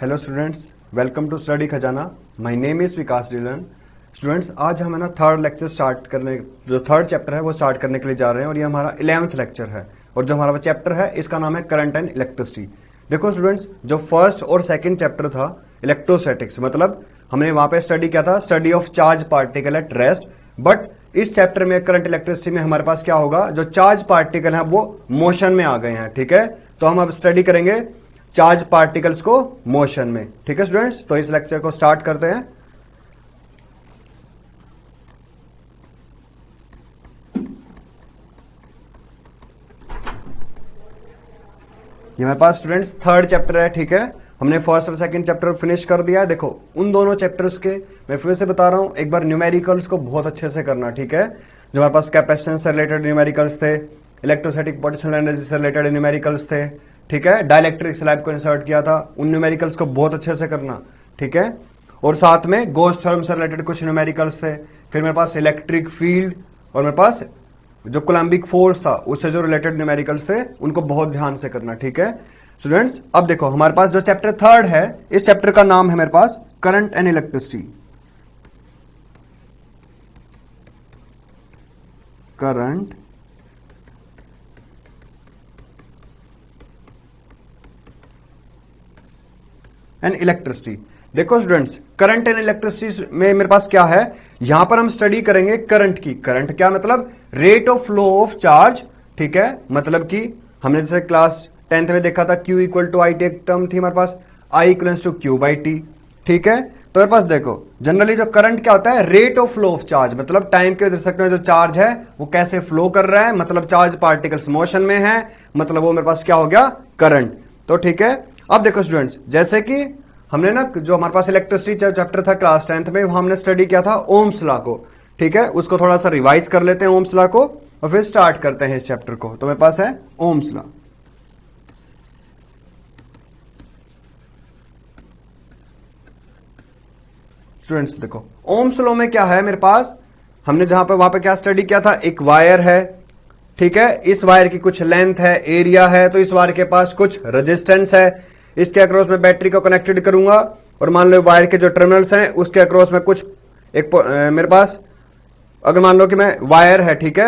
Hello students, welcome to study Khajana. My name is Vikas Dhillon. Students, आज हम है ना थर्ड लेक्चर स्टार्ट करने, जो थर्ड चैप्टर है वो स्टार्ट करने के लिए जा रहे हैं और ये हमारा 11th लेक्चर है। और जो हमारा चैप्टर है इसका नाम है करंट एंड इलेक्ट्रिसिटी। देखो स्टूडेंट्स, जो फर्स्ट और सेकंड चैप्टर था इलेक्ट्रोस्टैटिक्स, मतलब हमने वहां पे स्टडी किया था study of charge particle at rest. But इस चैप्टर में करंट इलेक्ट्रिसिटी में हमारे पास क्या होगा, जो चार्ज पार्टिकल है वो मोशन में आ गए हैं। ठीक है, तो हम अब स्टडी करेंगे चार्ज पार्टिकल्स को मोशन में। ठीक है स्टूडेंट्स, तो इस लेक्चर को स्टार्ट करते हैं। ये हमारे पास स्टूडेंट्स थर्ड चैप्टर है। ठीक है, हमने फर्स्ट और सेकंड चैप्टर फिनिश कर दिया है। देखो उन दोनों चैप्टर्स के मैं फिर से बता रहा हूं, एक बार न्यूमेरिकल्स को बहुत अच्छे से करना। ठीक है, जो हमारे पास कैपेसिटेंस से रिलेटेड न्यूमेरिकल्स थे, इलेक्ट्रोस्टैटिक पोटेंशियल एनर्जी से रिलेटेड न्यूमेरिकल्स थे। ठीक है, डाइलेक्ट्रिक स्लैब को इंसर्ट किया था, उन न्यूमेरिकल्स को बहुत अच्छे से करना। ठीक है, और साथ में गॉस थ्योरम से रिलेटेड कुछ न्यूमेरिकल्स थे। फिर मेरे पास इलेक्ट्रिक फील्ड और मेरे पास जो कोलम्बिक फोर्स था उससे जो रिलेटेड न्यूमेरिकल्स थे उनको बहुत ध्यान से करना। ठीक है स्टूडेंट्स, अब देखो हमारे पास जो चैप्टर थर्ड है, इस चैप्टर का नाम है मेरे पास current and electricity. Current and electricity. देखो स्टूडेंट्स, करंट एंड इलेक्ट्रिसिटी में मेरे पास क्या है, यहां पर हम स्टडी करेंगे करंट की। करंट क्या मतलब, rate of flow of charge. ठीक है, मतलब कि हमने जैसे क्लास 10th में देखा था Q equal to I T, एक टर्म थी हमारे पास, I equal to Q by T. ठीक है, तो मेरे पास देखो जनरली जो करंट क्या होता है, rate of flow of charge, मतलब टाइम के रिस्पेक्ट में जो चार्ज है वो कैसे फ्लो कर रहा है, मतलब चार्ज पार्टिकल्स मोशन में है, मतलब वो मेरे पास क्या हो गया, करंट। तो ठीक है, अब देखो स्टूडेंट्स, जैसे कि हमने ना जो हमारे पास इलेक्ट्रिसिटी चैप्टर था क्लास 10th में, हमने स्टडी किया था ओम्स लॉ को। ठीक है, उसको थोड़ा सा रिवाइज कर लेते हैं ओम्स लॉ को और फिर स्टार्ट करते हैं इस चैप्टर को। तो मेरे पास है ओम्स लॉ। स्टूडेंट्स देखो ओम्स लॉ में क्या है मेरे पास, हमने जहां पे वहां पे क्या स्टडी किया था, एक वायर है। ठीक है, इस वायर की कुछ लेंथ है, एरिया है, तो इस वायर के पास कुछ रेजिस्टेंस है। इसके अक्रॉस में बैटरी को कनेक्टेड करूंगा और मान लो वायर के जो टर्मिनल्स हैं उसके अक्रॉस में कुछ एक मेरे पास, अगर मान लो कि मैं वायर है, ठीक है,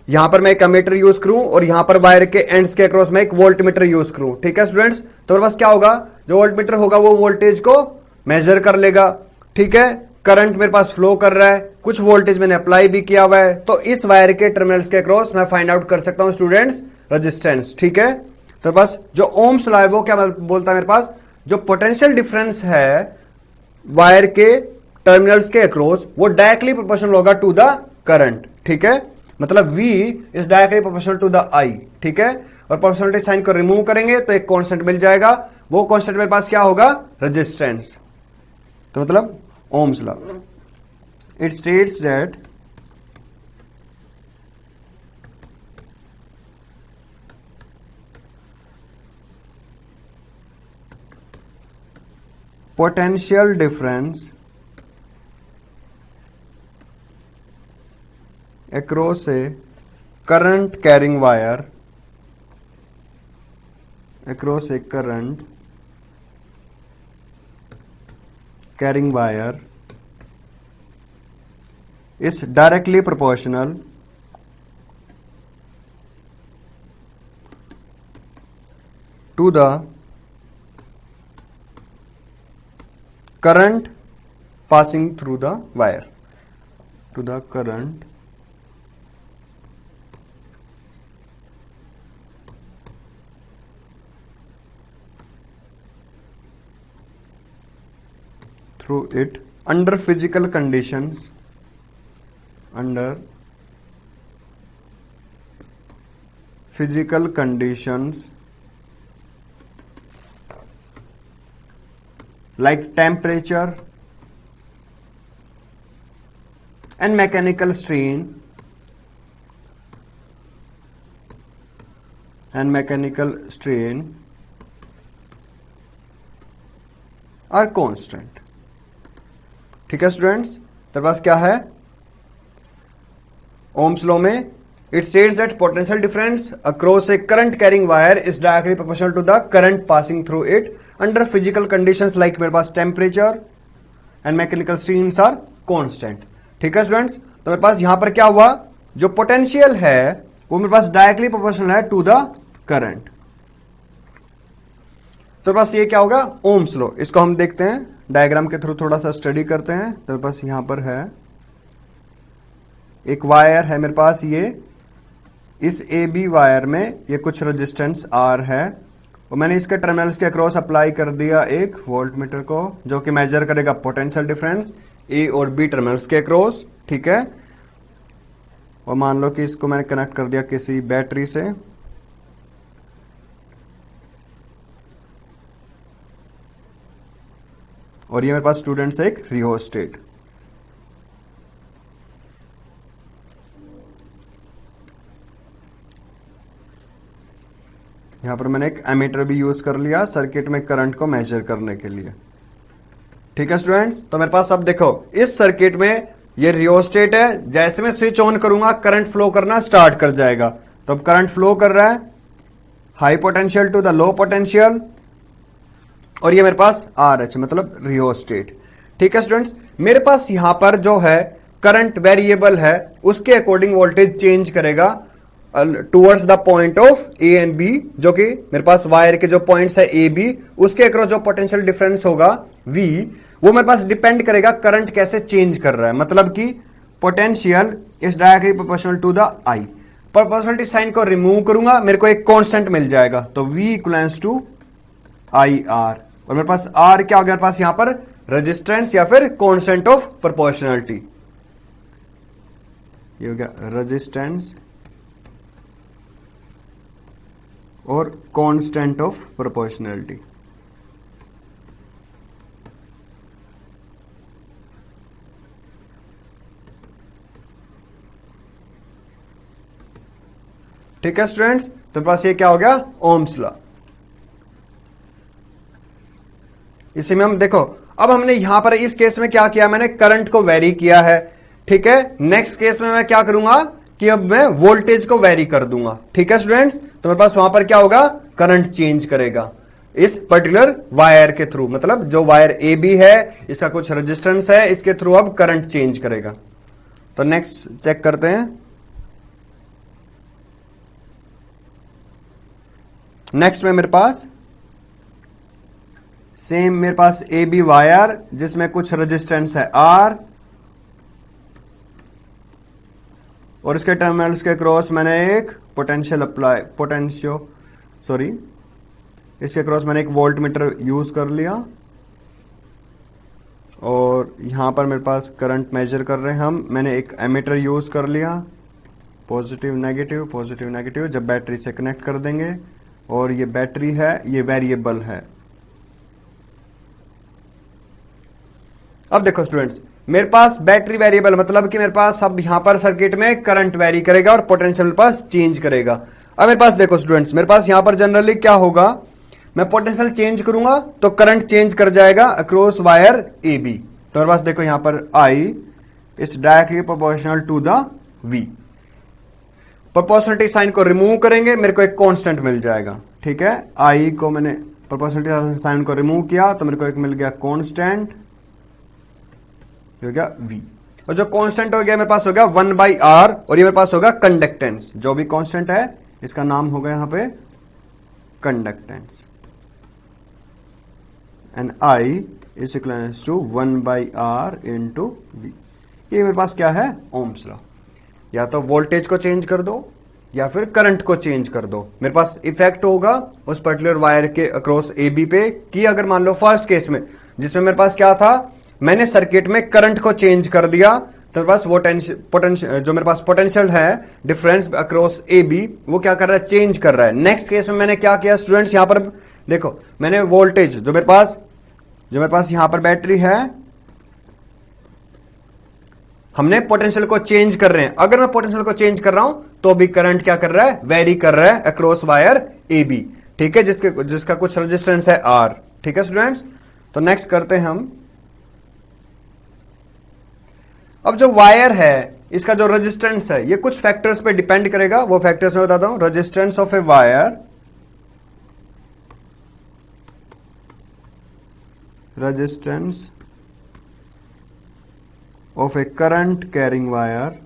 यहां पर मैं एक अमीटर यूज करूं और यहां पर वायर के एंड्स के अक्रॉस में एक वोल्ट मीटर यूज करूं। ठीक है स्टूडेंट्स, तो मेरे पास क्या होगा, जो वोल्ट मीटर होगा वो वोल्टेज को मेजर कर लेगा। ठीक है, करंट मेरे पास फ्लो कर रहा है, कुछ वोल्टेज मैंने अप्लाई भी किया हुआ है, तो इस वायर के टर्मिनल्स के अक्रॉस मैं फाइंड आउट कर सकता हूं स्टूडेंट्स रेजिस्टेंस। ठीक है, तो बस जो ओम्स लॉ है वो क्या बोलता है मेरे पास, जो पोटेंशियल डिफरेंस है वायर के टर्मिनल्स के अक्रॉस वो डायरेक्टली प्रोपोर्शनल होगा टू द करंट। ठीक है, मतलब V is directly proportional to the I। ठीक है, और प्रोपोर्शनलिटी साइन को रिमूव करेंगे तो एक कांस्टेंट मिल जाएगा, वो कांस्टेंट मेरे पास क्या होगा, रेजिस्टेंस। तो मतलब Ohm's law it states that potential difference across a current carrying wire, across a current carrying wire is directly proportional to the current passing through the wire, to the current through it under physical conditions, under physical conditions like temperature and mechanical strain are constant। ठीक है students, तो पास क्या है Ohm's law में, it states that potential difference across a current carrying wire is directly proportional to the current passing through it under physical conditions like मेरे पास temperature and mechanical strains are constant. ठीक है students, तो मेरे पास यहां पर क्या हुआ, जो पोटेंशियल है वो मेरे पास डायरेक्टली प्रोपोर्शनल है टू द करंट। तो मेरे पास ये क्या होगा, ओम्स लॉ। इसको हम देखते हैं डायग्राम के थ्रू, थोड़ा सा स्टडी करते हैं। तो मेरे पास यहां पर है एक वायर है मेरे पास, ये इस ए बी वायर में ये कुछ रेजिस्टेंस आर है और मैंने इसके टर्मिनल्स के अक्रॉस अप्लाई कर दिया एक वोल्टमीटर को, जो कि मेजर करेगा पोटेंशियल डिफरेंस ए और बी टर्मिनल्स के अक्रॉस। ठीक है, और मान लो कि इसको मैंने कनेक्ट कर दिया किसी बैटरी से, और ये मेरे पास स्टूडेंट्स एक रियोस्टेट। यहां पर मैंने एक एमीटर भी यूज कर लिया सर्किट में करंट को मेजर करने के लिए। ठीक है स्टूडेंट्स, तो मेरे पास अब देखो इस सर्किट में ये रियोस्टेट है, जैसे मैं स्विच ऑन करूंगा करंट फ्लो करना स्टार्ट कर जाएगा। तो अब करंट फ्लो कर रहा है high potential to the low potential, और ये मेरे पास आर एच मतलब रियोस्टेट। ठीक है स्टूडेंट्स, मेरे पास यहां पर जो है करंट वेरिएबल है, उसके अकॉर्डिंग वोल्टेज चेंज करेगा towards the point of A and B, जो कि मेरे पास वायर के जो पॉइंट्स है ए बी, उसके अक्रॉस जो पोटेंशियल डिफरेंस होगा वी, वो मेरे पास डिपेंड करेगा करंट कैसे चेंज कर रहा है। मतलब कि potential is directly proportional to the I. Proportionality sign को रिमूव करूंगा, मेरे को एक कांस्टेंट मिल जाएगा, तो V equals to I are, और मेरे पास R क्या हो गया, मेरे पास यहां पर रेजिस्टेंस या फिर कांस्टेंट ऑफ प्रोपोर्शनलिटी। ये हो गया रेजिस्टेंस और कांस्टेंट ऑफ प्रोपोर्शनलिटी। ठीक है स्टूडेंट्स, तो पास ये क्या हो गया, ओम्स लॉ। इसी में हम देखो, अब हमने यहां पर इस केस में क्या किया, मैंने करंट को वेरी किया है। ठीक है, नेक्स्ट केस में मैं क्या करूंगा कि अब मैं वोल्टेज को वेरी कर दूंगा। ठीक है स्टूडेंट्स, तो मेरे पास वहां पर क्या होगा, करंट चेंज करेगा इस पर्टिकुलर वायर के थ्रू, मतलब जो वायर ए बी है इसका कुछ रेजिस्टेंस है, इसके थ्रू अब करंट चेंज करेगा। तो नेक्स्ट चेक करते हैं। नेक्स्ट में मेरे पास सेम मेरे पास ए बी वायर जिसमें कुछ रेजिस्टेंस है आर, और इसके टर्मिनल्स के क्रॉस मैंने एक पोटेंशियल अप्लाई इसके क्रॉस मैंने एक वोल्ट मीटर यूज कर लिया, और यहां पर मेरे पास करंट मेजर कर रहे हैं हम, मैंने एक एमीटर यूज कर लिया, पॉजिटिव नेगेटिव जब बैटरी से कनेक्ट कर देंगे, और ये बैटरी है, ये वेरिएबल है। अब देखो स्टूडेंट्स, मेरे पास बैटरी वेरिएबल मतलब कि मेरे पास अब यहां पर सर्किट में करंट वेरी करेगा और पोटेंशियल मेरे पास चेंज करेगा। अब मेरे पास देखो स्टूडेंट्स, मेरे पास यहां पर जनरली क्या होगा, मैं पोटेंशियल चेंज करूंगा तो करंट चेंज कर जाएगा अक्रॉस वायर ए बी। तो मेरे पास देखो यहां पर I is directly proportional to the V. Proportionality sign को रिमूव करेंगे, मेरे को एक कांस्टेंट मिल जाएगा। ठीक है, आई को मैंने प्रोपोर्शनलिटी साइन को रिमूव किया तो मेरे को एक मिल गया कांस्टेंट, हो गया V, और जो कांस्टेंट हो गया मेरे पास हो गया 1/R, और ये मेरे पास होगा कंडक्टेंस। जो भी कांस्टेंट है इसका नाम होगा यहां पे conductance, and I is equals to 1/R into V। ये मेरे पास क्या है, ओम्स लॉ। या तो वोल्टेज को चेंज कर दो या फिर करंट को चेंज कर दो, मेरे पास इफेक्ट होगा उस पर्टिकुलर वायर के अक्रॉस ए बी पे। कि अगर मान लो फर्स्ट केस में जिसमें मेरे पास क्या था, मैंने सर्किट में करंट को चेंज कर दिया, तो मेरे पास पोटेंशियल जो मेरे पास पोटेंशियल है डिफरेंस अक्रॉस ए बी, वो क्या कर रहा है, चेंज कर रहा है। नेक्स्ट केस में मैंने क्या किया स्टूडेंट्स, यहां पर देखो मैंने वोल्टेज जो मेरे पास यहां पर बैटरी है, हमने पोटेंशियल को चेंज कर रहे हैं। अगर मैं पोटेंशियल को चेंज कर रहा हूं तो भी करंट क्या कर रहा है, वेरी कर रहा है अक्रॉस वायर ए बी। ठीक है, जिसका कुछ रेजिस्टेंस है आर। ठीक है स्टूडेंट्स, तो नेक्स्ट करते हैं हम। अब जो वायर है इसका जो रेजिस्टेंस है ये कुछ फैक्टर्स पे डिपेंड करेगा, वो फैक्टर्स मैं बताता हूं। Resistance of a wire resistance of a current carrying wire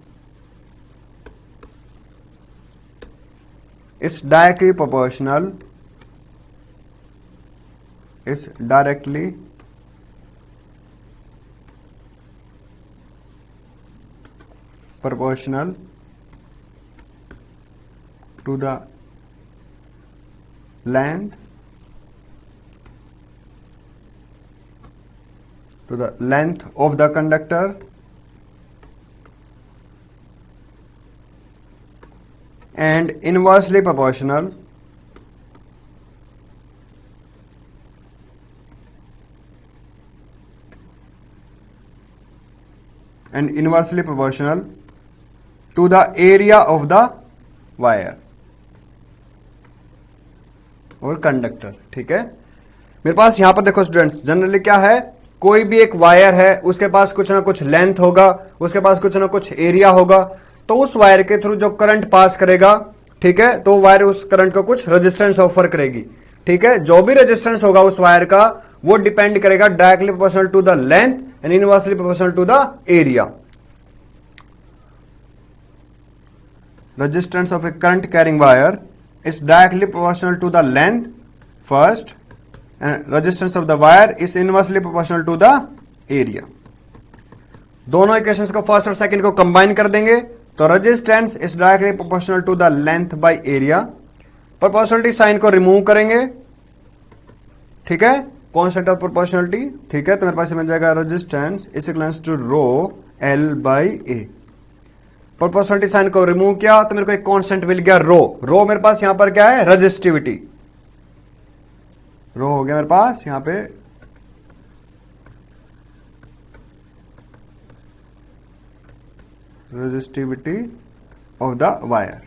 is directly proportional to the length of the conductor and inversely proportional to the area of the wire और conductor. ठीक है, मेरे पास यहां पर देखो स्टूडेंट्स, जनरली क्या है, कोई भी एक वायर है, उसके पास कुछ ना कुछ लेंथ होगा, उसके पास कुछ ना कुछ एरिया होगा, तो उस वायर के थ्रू जो करंट पास करेगा, ठीक है, तो वायर उस करंट को कुछ रेजिस्टेंस ऑफर करेगी। ठीक है, जो भी रेजिस्टेंस होगा उस वायर का वो डिपेंड करेगा directly proportional to the length and inversely proportional to the area. Resistance of a current carrying wire is directly proportional to the length first and resistance of the wire is inversely proportional to the area। दोनों equations को first और second को combine कर देंगे तो resistance is directly proportional to the length by area. Proportionality sign को remove करेंगे, ठीक है, कॉन्सेप्ट ऑफ प्रोपोर्शनलिटी। ठीक है, तो मेरे पास मिल जाएगा resistance is equals to rho L by A. Proportionality sign को रिमूव किया तो मेरे को एक कांस्टेंट मिल गया रो मेरे पास यहां पर क्या है, रेजिस्टिविटी। रो हो गया मेरे पास यहां पे रेजिस्टिविटी ऑफ द वायर।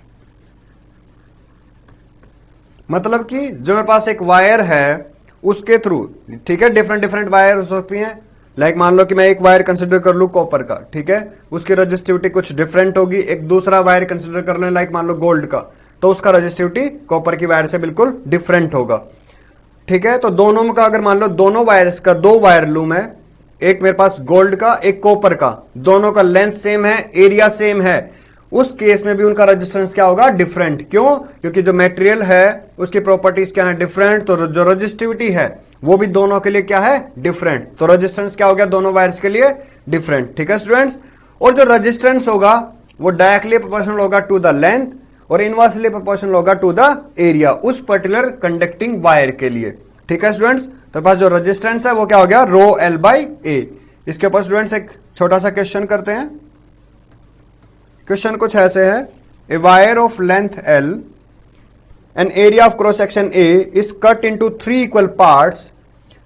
मतलब कि जो मेरे पास एक वायर है उसके थ्रू, ठीक है, डिफरेंट वायर हो सकती हैं। लाइक मान लो कि मैं एक वायर कंसिडर कर लू कॉपर का, ठीक है, उसकी रेजिस्टिविटी कुछ डिफरेंट होगी। एक दूसरा वायर कंसिडर कर लें लाइक मान लो गोल्ड का, तो उसका रेजिस्टिविटी कॉपर की वायर से बिल्कुल डिफरेंट होगा। ठीक है, तो दोनों में का अगर मान लो दोनों वायर्स का दो वायर लू मैं, एक मेरे पास गोल्ड का एक कॉपर का, दोनों का लेंथ सेम है, एरिया सेम है, उस केस में भी उनका रेजिस्टेंस क्या होगा, डिफरेंट। क्यों? क्योंकि जो मटेरियल है उसकी प्रॉपर्टीज क्या है, डिफरेंट। तो जो रेजिस्टिविटी है वो भी दोनों के लिए क्या है, डिफरेंट। तो रेजिस्टेंस क्या हो गया दोनों वायर्स के लिए, डिफरेंट। ठीक है स्टूडेंट्स, और जो रेजिस्टेंस होगा वो डायरेक्टली प्रोपोर्शनल होगा टू द लेंथ और इनवर्सली प्रोपोर्शनल होगा टू द एरिया उस पर्टिकुलर कंडक्टिंग वायर के लिए। ठीक है स्टूडेंट्स, तो पास जो रेजिस्टेंस है वो क्या हो गया, रो एल बाई ए। इसके ऊपर स्टूडेंट्स एक छोटा सा क्वेश्चन करते हैं। क्वेश्चन कुछ ऐसे है, a wire of length L and area of cross section A is cut into 3 equal parts,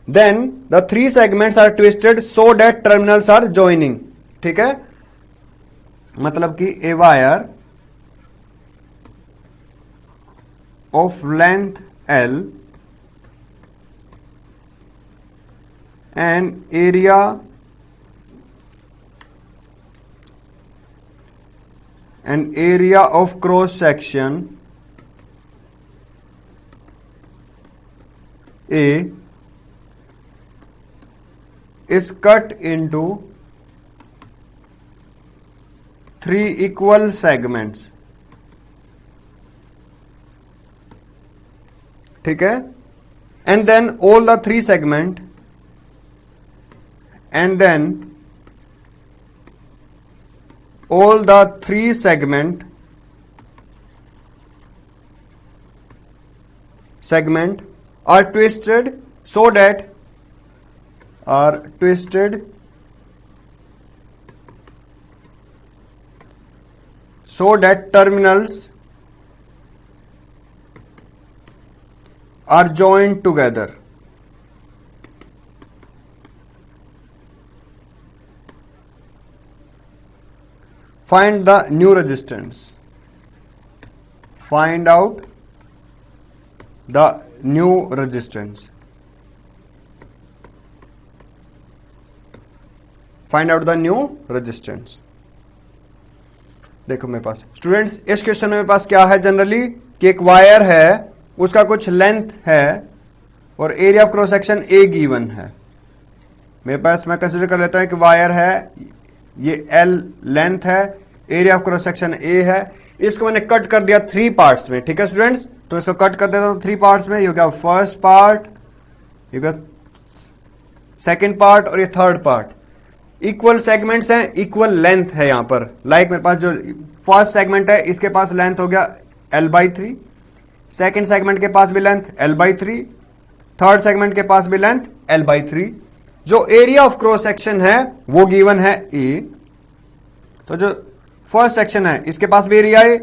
then the 3 segments are twisted so that terminals are joining. ठीक है, मतलब कि a wire of length L and area of cross section A is cut into 3 equal segments। ठीक है, and then all the 3 segment and then all the 3 segment are twisted so that terminals are joined together। Find the new resistance। Find out the new resistance। Find out the new resistance। देखो मेरे पास students इस question में मेरे पास क्या है, generally कि एक वायर है, उसका कुछ लेंथ है और area of cross section A given है। मेरे पास मैं कंसिडर कर लेता हूं कि वायर है, ये एल लेंथ है, एरिया ऑफ क्रॉस सेक्शन ए है, इसको मैंने कट कर दिया 3 पार्ट्स में। ठीक है स्टूडेंट्स, तो इसको कट कर देता हूं 3 पार्ट्स में। ये क्या फर्स्ट पार्ट, ये सेकेंड पार्ट और ये थर्ड पार्ट। इक्वल सेगमेंट्स हैं, इक्वल लेंथ है यहां पर। लाइक मेरे पास जो फर्स्ट सेगमेंट है इसके पास लेंथ हो गया l/3, सेकेंड सेगमेंट के पास भी लेंथ l/3, थर्ड सेगमेंट के पास भी लेंथ l/3। जो एरिया ऑफ क्रॉस सेक्शन है वो गिवन है ए। तो जो फर्स्ट सेक्शन है इसके पास भी एरिया है,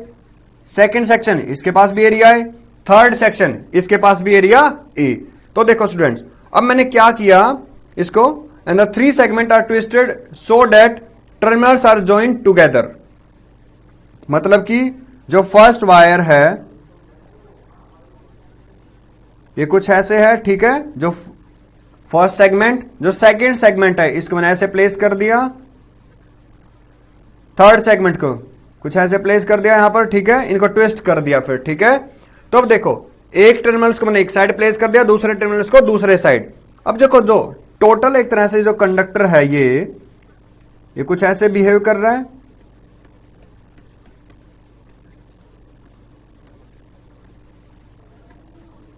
सेकेंड सेक्शन इसके पास भी एरिया है, थर्ड सेक्शन इसके पास भी एरिया ए। तो देखो स्टूडेंट्स, अब मैंने क्या किया इसको, and the 3 segment are twisted so that terminals are joined together. मतलब कि जो फर्स्ट वायर है ये कुछ ऐसे है, ठीक है, जो फर्स्ट सेगमेंट, जो सेकेंड सेगमेंट है इसको मैंने ऐसे प्लेस कर दिया, थर्ड सेगमेंट को कुछ ऐसे प्लेस कर दिया यहां पर, ठीक है, इनको ट्विस्ट कर दिया फिर, ठीक है। तो अब देखो, एक टर्मिनल्स को मैंने एक साइड प्लेस कर दिया, दूसरे टर्मिनल्स को दूसरे साइड। अब देखो जो टोटल एक तरह से जो कंडक्टर है ये कुछ ऐसे बिहेव कर रहा है,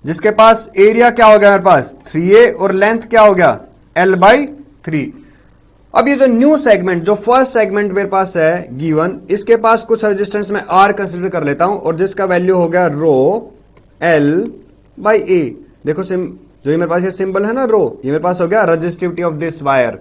जिसके पास एरिया क्या हो गया मेरे पास 3a और लेंथ क्या हो गया l/3। अब ये जो न्यू सेगमेंट, जो फर्स्ट सेगमेंट मेरे पास है गिवन, इसके पास कुछ रेजिस्टेंस में r कंसीडर कर लेता हूं और जिसका वैल्यू हो गया ρ/a। देखो जो ये मेरे पास ये सिंबल है ना रो, ये मेरे पास हो गया रेजिस्टिविटी ऑफ दिस वायर।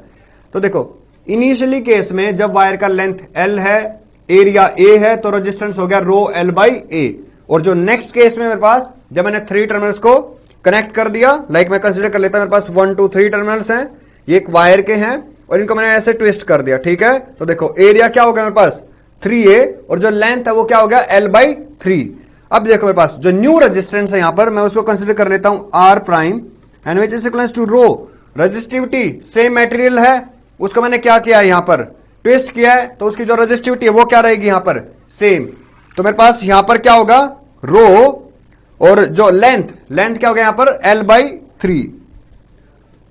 तो देखो इनिशियली केस में जब वायर का लेंथ l है, एरिया a है, तो रेजिस्टेंस हो गया ρl/a। और जो नेक्स्ट केस में मेरे पास जब मैंने 3 टर्मिनल्स को कनेक्ट कर दिया, लाइक मैं कंसीडर कर लेता हूं मेरे पास 1 2 3 टर्मिनल्स हैं, ये एक वायर के हैं और इनको मैंने ऐसे ट्विस्ट कर दिया, ठीक है। तो देखो एरिया क्या हो गया मेरे पास 3a और जो लेंथ है वो क्या हो गया l/3। अब देखो मेरे पास जो न्यू रेजिस्टेंस है यहां पर, मैं उसको कंसीडर कर लेता हूं r prime and which is equals to rho. Resistivity same material है, उसको मैंने क्या किया है यहां पर ट्विस्ट किया है, तो उसकी जो रेजिस्टिविटी है वो क्या रहेगी यहां पर सेम। तो मेरे पास यहां पर क्या होगा रो और जो लेंथ क्या होगा यहां पर l/3।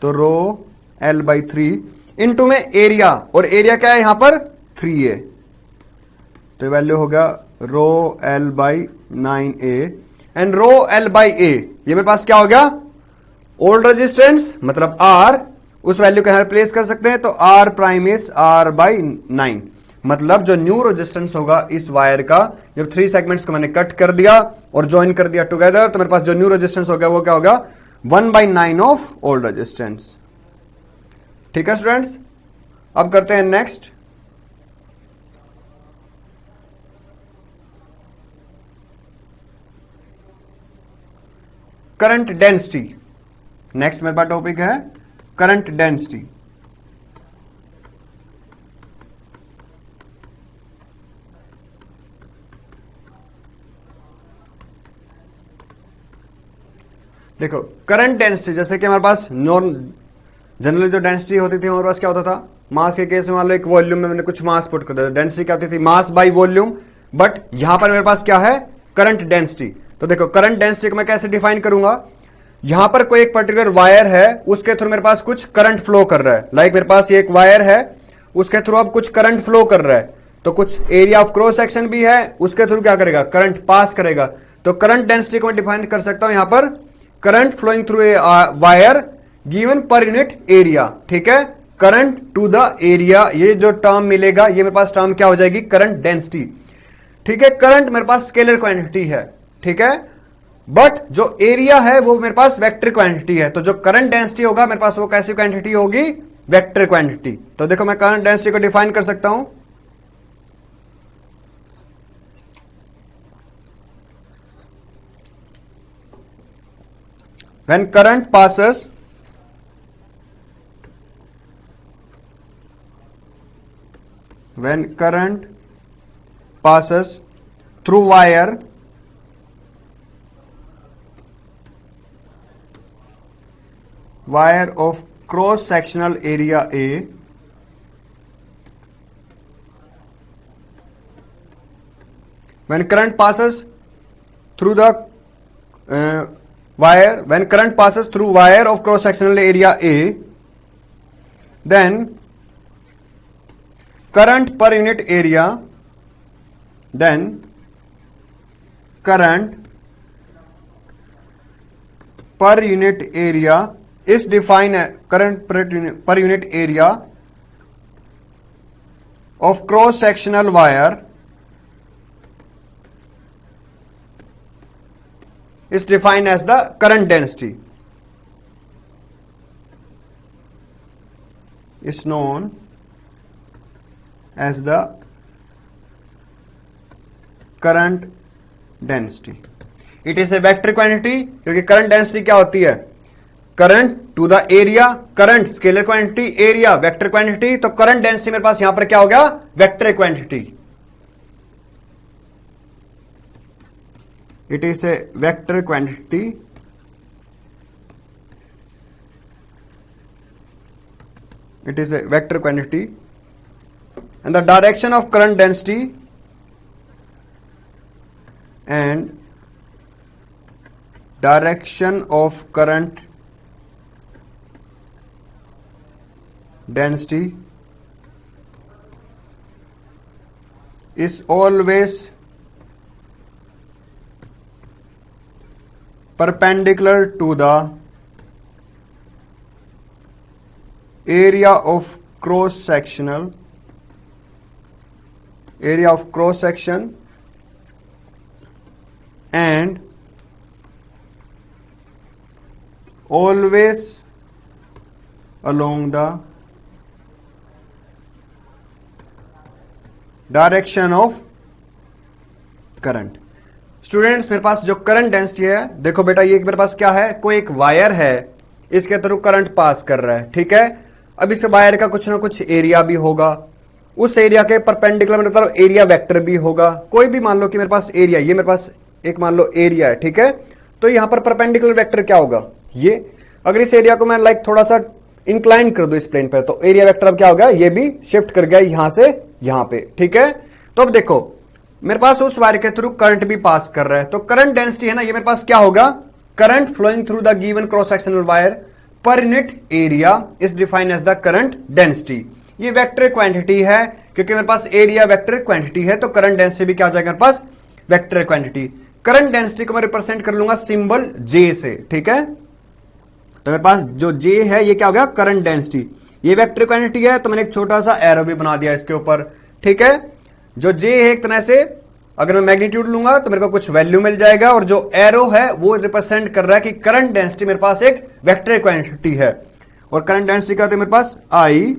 तो रो l/3 इनटू में एरिया, और एरिया क्या है यहां पर 3a। तो वैल्यू होगा रो l/9a एंड रो l/a ये मेरे पास क्या हो गया ओल्ड रेजिस्टेंस मतलब r, उस वैल्यू को यहां प्लेस कर सकते हैं। तो r प्राइम इज r/9, मतलब जो न्यू रेजिस्टेंस होगा इस वायर का, जब 3 सेगमेंट्स को मैंने कट कर दिया और ज्वाइन कर दिया टुगेदर, तो मेरे पास जो न्यू रेजिस्टेंस होगा वो क्या होगा 1/9 ऑफ ओल्ड रेजिस्टेंस। ठीक है स्टूडेंट्स, अब करते हैं नेक्स्ट। Current density. नेक्स्ट मेरे पास टॉपिक है करंट डेंसिटी। देखो करंट डेंसिटी, जैसे कि हमारे पास जनरली जो डेंसिटी होती थी हमारे पास क्या होता था, मास के केस में मान लो एक वॉल्यूम में मैंने कुछ मास पुट कर दिया, डेंसिटी क्या होती थी मास बाई वॉल्यूम। बट यहां पर मेरे पास क्या है करंट डेंसिटी। तो देखो करंट डेंसिटी को मैं कैसे डिफाइन करूंगा, यहां पर कोई एक पर्टिकुलर वायर है, उसके थ्रू मेरे पास कुछ करंट फ्लो कर रहा है। लाइक मेरे पास ये एक वायर है, उसके थ्रू अब कुछ करंट फ्लो कर रहा है, तो कुछ एरिया ऑफ क्रॉस सेक्शन भी है, उसके थ्रू क्या करेगा करंट पास करेगा। तो करंट डेंसिटी को मैं डिफाइन कर सकता हूं यहां पर current flowing through a wire given per unit area. ठीक है, करंट टू द एरिया, ये जो टर्म मिलेगा ये मेरे पास टर्म क्या हो जाएगी करंट डेंसिटी। ठीक है, करंट मेरे पास स्केलर क्वांटिटी है, ठीक है, बट जो एरिया है वो मेरे पास वेक्टर क्वांटिटी है। तो जो करंट डेंसिटी होगा मेरे पास वो कैसी क्वांटिटी होगी वेक्टर क्वांटिटी। तो देखो मैं करंट डेंसिटी को डिफाइन कर सकता हूं, when current passes through wire of cross sectional area A, when current passes through the when current passes through wire of cross sectional area A, then current per unit area, then current per unit area is defined as current per unit area of cross sectional wire is defined as the current density, is known as the current density. It is a vector quantity, क्योंकि current density क्या होती है, current to the area, current scalar quantity, area vector quantity, तो current density मेरे पास यहां पर क्या हो गया, vector quantity. It is a vector quantity, it is a vector quantity, and the direction of current density and direction of current density is always perpendicular to the area of cross section and always along the direction of current. Students मेरे पास जो current density है, देखो बेटा ये मेरे पास क्या है, कोई एक वायर है, इसके थ्रू करंट पास कर रहा है, ठीक है. अब इस वायर का कुछ ना कुछ एरिया भी होगा, उस एरिया के परपेंडिकुलर मतलब एरिया वेक्टर भी होगा. कोई भी मान लो कि मेरे पास एरिया, ये मेरे पास एक मान लो एरिया है, ठीक है. तो यहां पर परपेंडिकुलर वेक्टर क्या होगा, ये. अगर इस एरिया को मैं लाइक थोड़ा सा इंक्लाइन कर दूं इस प्लेन पर, तो एरिया वेक्टर अब क्या हो गया, ये भी शिफ्ट कर गया यहां से यहां पे, ठीक है. तो अब देखो मेरे पास उस वायर के थ्रू करंट भी पास कर रहा है, तो करंट डेंसिटी है ना, ये मेरे पास क्या होगा, current flowing through the given cross sectional wire per unit area is defined as the current density. ये वेक्टर क्वांटिटी है, क्योंकि मेरे पास एरिया वेक्टर क्वांटिटी है, तो करंट डेंसिटी भी क्या हो जाएगा मेरे पास, वेक्टर क्वांटिटी. करंट डेंसिटी को मैं रिप्रेजेंट कर लूंगा सिंबल जे से, ठीक है. तो मेरे पास जो जे है ये क्या हो गया, करंट डेंसिटी. ये वेक्टर क्वांटिटी है, तो मैंने एक छोटा सा एरो भी बना दिया इसके ऊपर, ठीक है. जो जे है एक तरह से अगर मैं मैग्नीट्यूड लूंगा तो मेरे को कुछ वैल्यू मिल जाएगा, और जो एरो है वो रिप्रेजेंट कर रहा है कि करंट डेंसिटी मेरे पास एक वेक्टर क्वांटिटी है. और करंट डेंसिटी का तो मेरे पास आई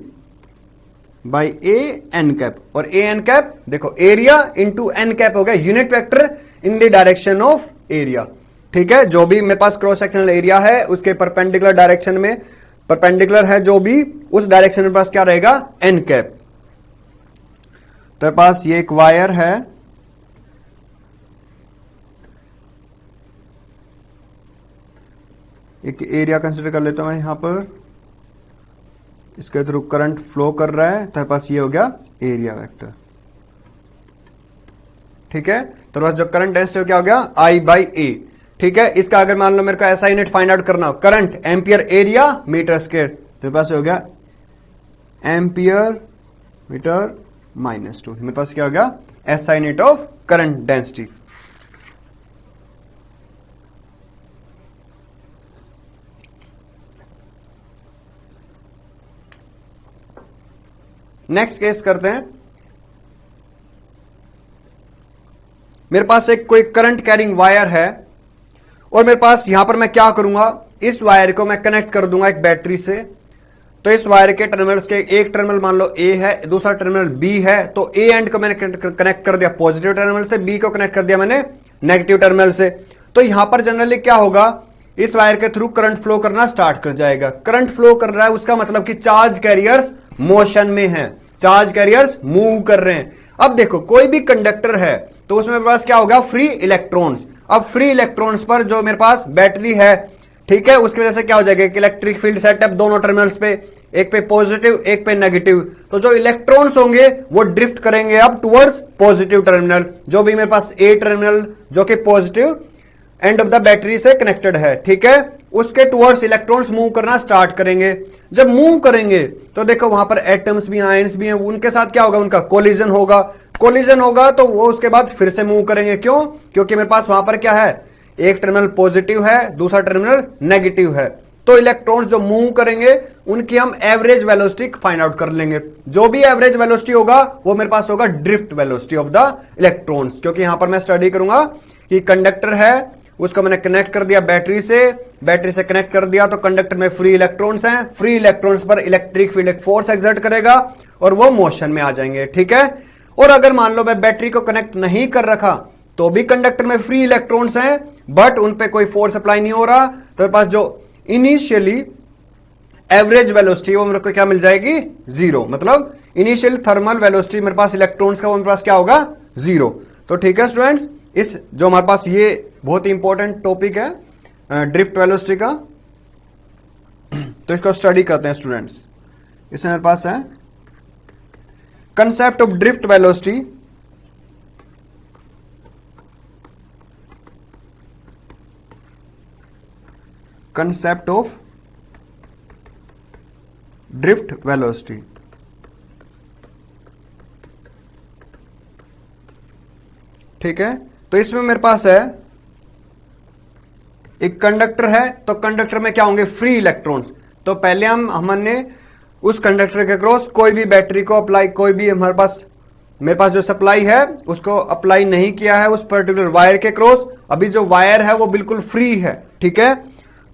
बाई ए एन कैप, और ए एन कैप देखो एरिया इंटू एन कैप हो गया unit vector in the direction of area, ठीक है. जो भी मेरे पास क्रॉस सेक्शनल एरिया है उसके परपेंडिकुलर डायरेक्शन में, परपेंडिकुलर है जो भी, उस डायरेक्शन में पास क्या रहेगा, एन कैप. तो मेरे पास ये एक वायर है, एक एरिया कंसीडर कर लेता हूं मैं यहां पर, इसके थ्रू करंट फ्लो कर रहा है, तो मेरे पास ये हो गया एरिया वेक्टर, ठीक है. तो बस जो करंट डेंसिटी क्या हो गया, आई बाई ए, ठीक है. इसका अगर मान लो मेरे को ऐसा यूनिट फाइंड आउट करना हो, current ampere area metre square, तो मेरे पास हो गया एम्पियर मीटर -2. मेरे पास क्या हो गया, ऐसा unit of current density. Next case करते हैं. मेरे पास एक कोई करंट कैरिंग वायर है, और मेरे पास यहां पर मैं क्या करूंगा, इस वायर को मैं कनेक्ट कर दूंगा एक बैटरी से. तो इस वायर के टर्मिनल्स के एक टर्मिनल मान लो ए है, दूसरा टर्मिनल बी है, तो ए एंड को मैंने कनेक्ट कर दिया पॉजिटिव टर्मिनल से, बी को कनेक्ट कर दिया मैंने नेगेटिव टर्मिनल से. तो यहां पर जनरली क्या होगा, इस वायर के थ्रू करंट फ्लो करना स्टार्ट कर जाएगा. करंट फ्लो कर रहा है उसका मतलब कि चार्ज कैरियर्स मोशन में है, चार्ज कैरियर्स मूव कर रहे हैं. अब देखो कोई भी कंडक्टर है तो उसमें मेरे पास क्या होगा, फ्री इलेक्ट्रॉन्स. अब फ्री इलेक्ट्रॉन्स पर जो मेरे पास बैटरी है, ठीक है, उसकी वजह से क्या हो जाएगा, इलेक्ट्रिक फील्ड सेटअप दोनों टर्मिनल्स पे, एक पे पॉजिटिव एक पे नेगेटिव. तो जो इलेक्ट्रॉन्स होंगे वो ड्रिफ्ट करेंगे अब टुवर्ड्स पॉजिटिव टर्मिनल, जो भी मेरे पास ए टर्मिनल जो कि positive end of the battery से कनेक्टेड है, ठीक है. उसके टुवर्ड्स इलेक्ट्रॉन्स मूव करना स्टार्ट करेंगे। जब मूव करेंगे तो देखो वहां पर एटम्स भी, आयंस भी हैं, उनके साथ क्या होगा, उनका कोलिजन होगा। कोलिजन होगा तो वो उसके बाद फिर से मूव करेंगे। क्यों? क्योंकि मेरे पास वहां पर क्या है, एक टर्मिनल पॉजिटिव है, दूसरा टर्मिनल नेगेटिव है। तो इलेक्ट्रॉन्स जो मूव करेंगे उनकी हम एवरेज वेलोसिटी फाइंड आउट कर लेंगे। जो भी एवरेज वेलोसिटी होगा वो मेरे पास होगा drift velocity of the electrons. क्योंकि यहां पर मैं स्टडी करूंगा कि कंडक्टर है, उसको मैंने कनेक्ट कर दिया बैटरी से कनेक्ट कर दिया, तो कंडक्टर में फ्री इलेक्ट्रॉन्स हैं। फ्री इलेक्ट्रॉन्स पर इलेक्ट्रिक फील्ड एक फोर्स एक्सर्ट करेगा और वो मोशन में आ जाएंगे। ठीक है। और अगर मान लो मैं बैटरी को कनेक्ट नहीं कर रखा तो भी कंडक्टर में फ्री इलेक्ट्रॉन्स हैं, बट उन पे कोई फोर्स अप्लाई नहीं हो रहा, तो मेरे पास जो इनिशियली एवरेज वेलोसिटी वो मेरे को क्या मिल जाएगी, जीरो। मतलब इनिशियल थर्मल वेलोसिटी मेरे पास इलेक्ट्रॉन्स का वो मेरे पास क्या होगा, जीरो। तो ठीक है स्टूडेंट्स, इस जो हमारे पास ये बहुत ही इंपॉर्टेंट टॉपिक है ड्रिफ्ट वेलोसिटी का, तो इसको स्टडी करते हैं स्टूडेंट्स। इसमें मेरे पास है concept of drift velocity. Concept of drift velocity. ठीक है। तो इसमें मेरे पास है एक कंडक्टर है, तो कंडक्टर में क्या होंगे, फ्री इलेक्ट्रॉन्स। तो पहले हमने उस कंडक्टर के क्रॉस कोई भी बैटरी को अप्लाई, कोई भी मेरे पास जो सप्लाई है उसको अप्लाई नहीं किया है उस पर्टिकुलर वायर के क्रॉस। अभी जो वायर है वो बिल्कुल फ्री है। ठीक है।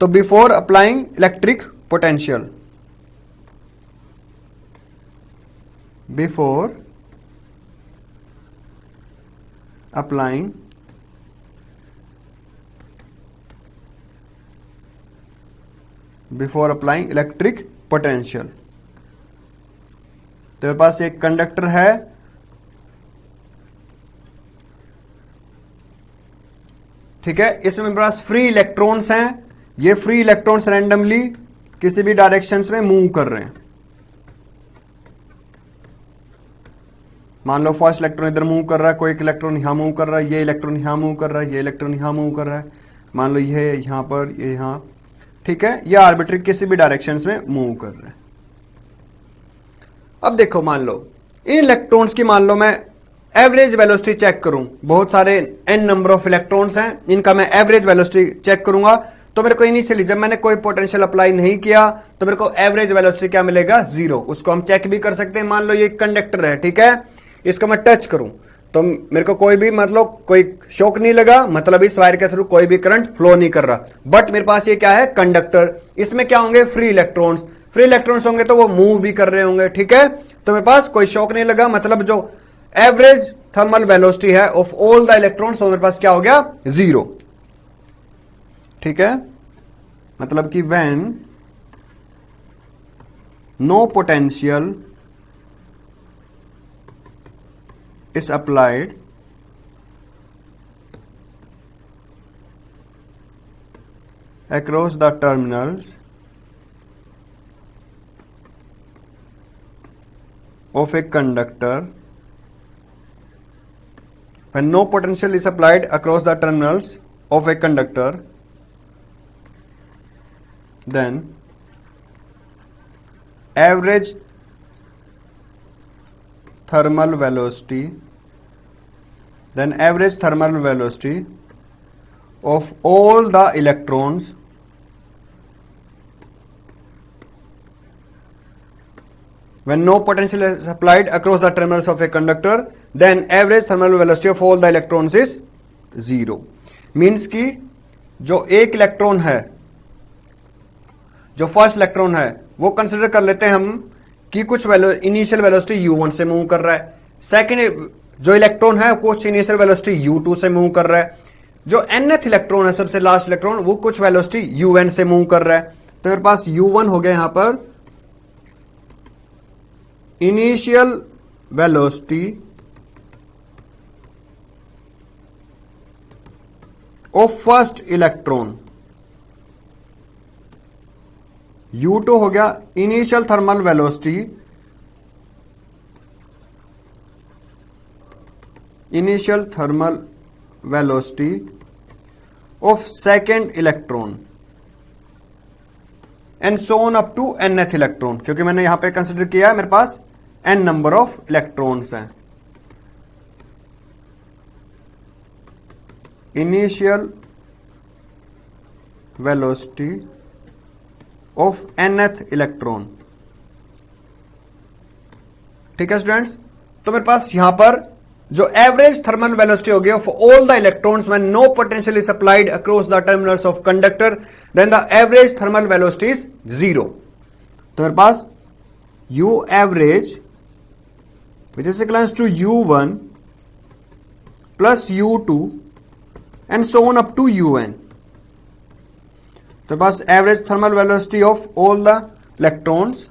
तो before applying electric potential, before applying electric potential, तो मेरे पास एक कंडक्टर है, ठीक है। इसमें मेरे पास फ्री इलेक्ट्रॉन्स हैं। ये फ्री इलेक्ट्रॉन्स रैंडमली किसी भी डायरेक्शंस में मूव कर रहे हैं। मान लो फर्स्ट इलेक्ट्रॉन इधर मूव कर रहा है, कोई एक इलेक्ट्रॉन यहां मूव कर रहा है, ये इलेक्ट्रॉन यहां मूव कर रहा है, ये इलेक्ट्रॉन यहां मूव कर रहा है। मान लो ये यहां पर, ये यहां, ठीक है। ये आर्बिट्री किसी भी डायरेक्शंस में मूव कर रहे हैं। अब देखो, मान लो इन इलेक्ट्रॉन्स की, मान लो मैं एवरेज वेलोसिटी चेक करूं, बहुत सारे n नंबर ऑफ इलेक्ट्रॉन्स हैं, इनका मैं एवरेज वेलोसिटी चेक करूंगा, तो मेरे को इनिशियली जब मैंने कोई पोटेंशियल अप्लाई नहीं किया तो मेरे को एवरेज वेलोसिटी क्या मिलेगा, जीरो। उसको हम चेक भी कर सकते हैं। मान लो ये कंडक्टर है, ठीक है, इसको मैं टच करूं तो मेरे को कोई भी मतलब कोई शॉक नहीं लगा, मतलब इस वायर के थ्रू कोई भी करंट फ्लो नहीं कर रहा। बट मेरे पास ये क्या है, कंडक्टर, इसमें क्या होंगे, फ्री इलेक्ट्रॉन्स। फ्री इलेक्ट्रॉन्स होंगे तो वो मूव भी कर रहे होंगे। ठीक है। तो मेरे पास कोई शॉक नहीं लगा, मतलब जो एवरेज थर्मल वेलोसिटी है ऑफ ऑल द इलेक्ट्रॉन्स वो मेरे पास क्या हो गया, जीरो। ठीक है। मतलब कि when no potential is applied across the terminals of a conductor, when no potential is applied across the terminals of a conductor, then average thermal velocity of all the electrons when no potential is applied across the terminals of a conductor, then average thermal velocity of all the electrons is zero. Means कि जो एक electron है, जो first electron है, वो consider कर लेते हैं हम कि कुछ इनिशियल वेलोसिटी u1 से मूव कर रहा है। सेकंड जो इलेक्ट्रॉन है कुछ इनिशियल वेलोसिटी u2 से मूव कर रहा है। जो nth इलेक्ट्रॉन है, सबसे लास्ट इलेक्ट्रॉन, वो कुछ वेलोसिटी un से मूव कर रहा है। तो मेरे पास u1 हो गया यहां पर initial velocity of first electron, u2 हो गया initial thermal velocity of second electron. And so on up to nth electron, क्योंकि मैंने यहां पे कंसिडर किया है मेरे पास n नंबर ऑफ इलेक्ट्रॉन्स हैं। Initial velocity of nth electron. ठीक है स्टूडेंट्स, तो मेरे पास यहां पर जो एवरेज थर्मल वेलोसिटी होगी of all the electrons when no potential is applied across the terminals of conductor, then the average thermal velocity is 0। तो मेरे पास u average which is equals to u1 plus u2 and so on up to un। तो बस average thermal velocity of all the electrons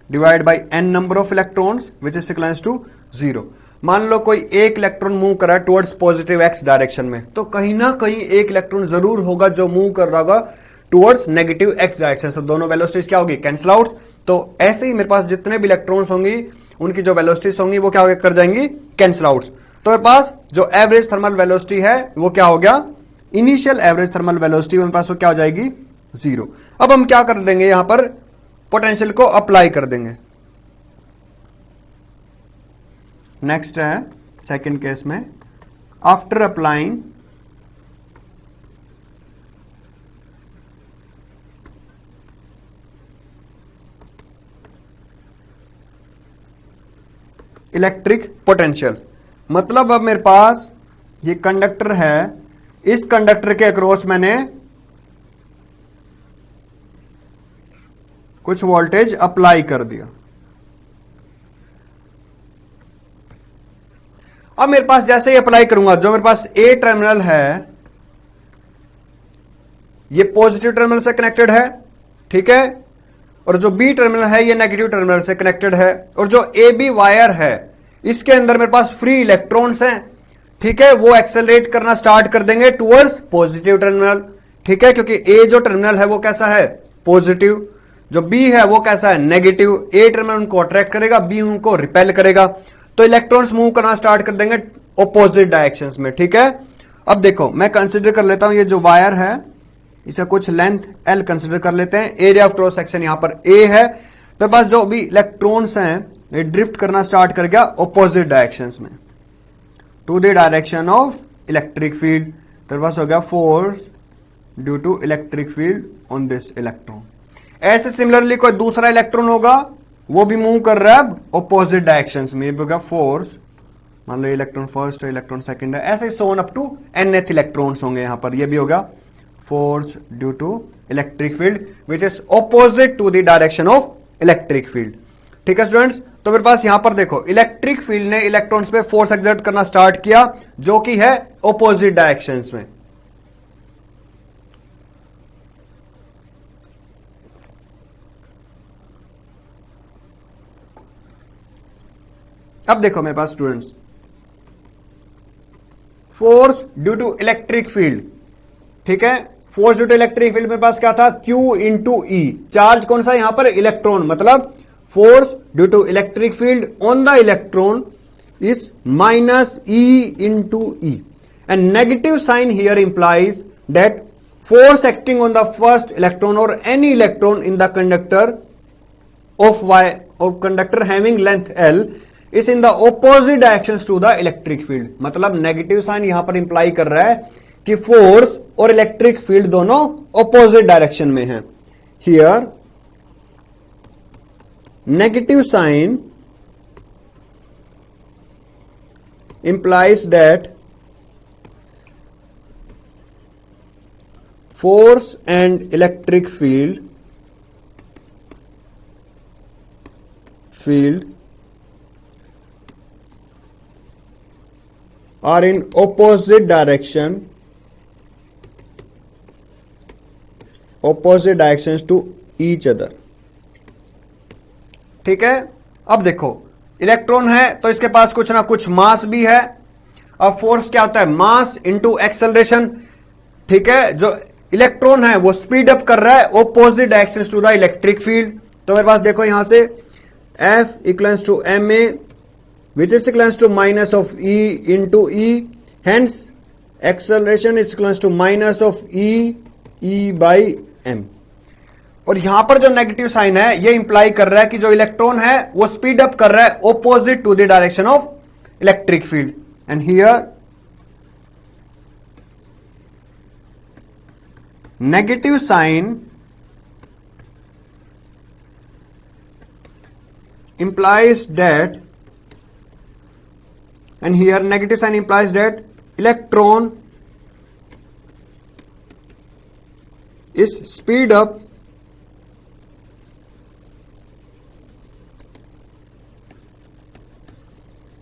divide by n number of electrons which is equals to 0। मान लो कोई एक electron move कर रहा है towards positive x direction में, तो कहीं ना कहीं एक इलेक्ट्रॉन जरूर होगा जो मूव कर रहा होगा टुवर्ड्स नेगेटिव x डायरेक्शन। तो दोनों वेलोसिटीज क्या होगी, कैंसिल आउट। तो ऐसे ही मेरे पास जितने भी इलेक्ट्रॉन्स होंगी उनकी जो वेलोसिटीज होंगी वो क्या कर जाएंगी, कैंसिल आउट। तो मेरे पास जो एवरेज थर्मल वेलोसिटी है वो क्या हो गया, इनिशियल एवरेज थर्मल वेलोसिटी मेरे पास वो क्या हो जाएगी, 0। अब हम क्या कर देंगे, यहां पर पोटेंशियल को अप्लाई कर देंगे। नेक्स्ट है सेकंड केस में, आफ्टर अप्लाइंग इलेक्ट्रिक पोटेंशियल। मतलब अब मेरे पास ये कंडक्टर है, इस कंडक्टर के अक्रॉस मैंने कुछ वोल्टेज अप्लाई कर दिया। अब मेरे पास जैसे ही अप्लाई करूंगा, जो मेरे पास ए टर्मिनल है ये पॉजिटिव टर्मिनल से कनेक्टेड है, ठीक है, और जो बी टर्मिनल है ये नेगेटिव टर्मिनल से कनेक्टेड है, और जो ए बी वायर है इसके अंदर मेरे पास फ्री इलेक्ट्रॉन्स हैं, ठीक है, वो एक्सेलरेट करना स्टार्ट कर देंगे टुवर्ड्स पॉजिटिव टर्मिनल, ठीक है, क्योंकि ए जो टर्मिनल है वो कैसा है, पॉजिटिव, जो बी है वो कैसा है, नेगेटिव। ए टर्मिनल उनको अट्रैक्ट करेगा, बी उनको रिपेल करेगा, तो इलेक्ट्रॉन्स मूव करना स्टार्ट कर देंगे ऑपोजिट डायरेक्शंस में, ठीक है। अब देखो मैं कंसीडर कर लेता हूं, ये जो वायर है इसे कुछ लेंथ एल कंसीडर कर लेते हैं, एरिया ऑफ क्रॉस सेक्शन यहां पर ए है, तो पास जो भी इलेक्ट्रॉन्स हैं ये ड्रिफ्ट करना स्टार्ट कर गया ऑपोजिट डायरेक्शंस में to the direction of electric field. तो पास हो गया force due to electric field on this electron. ऐसे सिमिलरली कोई दूसरा इलेक्ट्रॉन होगा वो भी मूव कर रहा है ऑपोजिट डायरेक्शंस में, ये होगा फोर्स, मान लो इलेक्ट्रॉन फर्स्ट है इलेक्ट्रॉन सेकंड है, ऐसे so on up to nth electrons होंगे यहां पर, ये भी होगा force due to electric field which is opposite to the direction of electric field. ठीक है स्टूडेंट्स, तो मेरे पास यहां पर देखो इलेक्ट्रिक फील्ड ने इलेक्ट्रॉन्स पे फोर्स एक्सर्ट करना स्टार्ट किया जो कि है ऑपोजिट डायरेक्शंस में। अब देखो मेरे पास students, force due to electric field, ठीक है, force due to electric field मेरे पास क्या था, Q इंटू ई। चार्ज कौन सा यहां पर, इलेक्ट्रॉन, मतलब force due to electric field on the electron is minus E into E, and negative sign here implies that force acting on the first electron or any electron in the conductor of conductor having length L is in the opposite directions to the electric field। मतलब negative sign यहां पर imply कर रहा है कि force और electric field दोनों opposite direction में हैं। Here negative sign implies that force and electric field are in opposite directions to each other। ठीक है, अब देखो इलेक्ट्रॉन है तो इसके पास कुछ ना कुछ मास भी है। अब फोर्स क्या होता है, मास इंटू एक्सेलरेशन। ठीक है, जो इलेक्ट्रॉन है वो स्पीड अप कर रहा है opposite direction to the electric field. तो मेरे पास देखो यहां से F equals to ma which is equals to minus of E into E, hence acceleration is equals to minus of E by m। और यहां पर जो नेगेटिव साइन है ये इंप्लाई कर रहा है कि जो इलेक्ट्रॉन है वो स्पीड अप कर रहा है opposite to the direction of electric field. And here negative sign implies that, and here negative sign implies that electron is speed up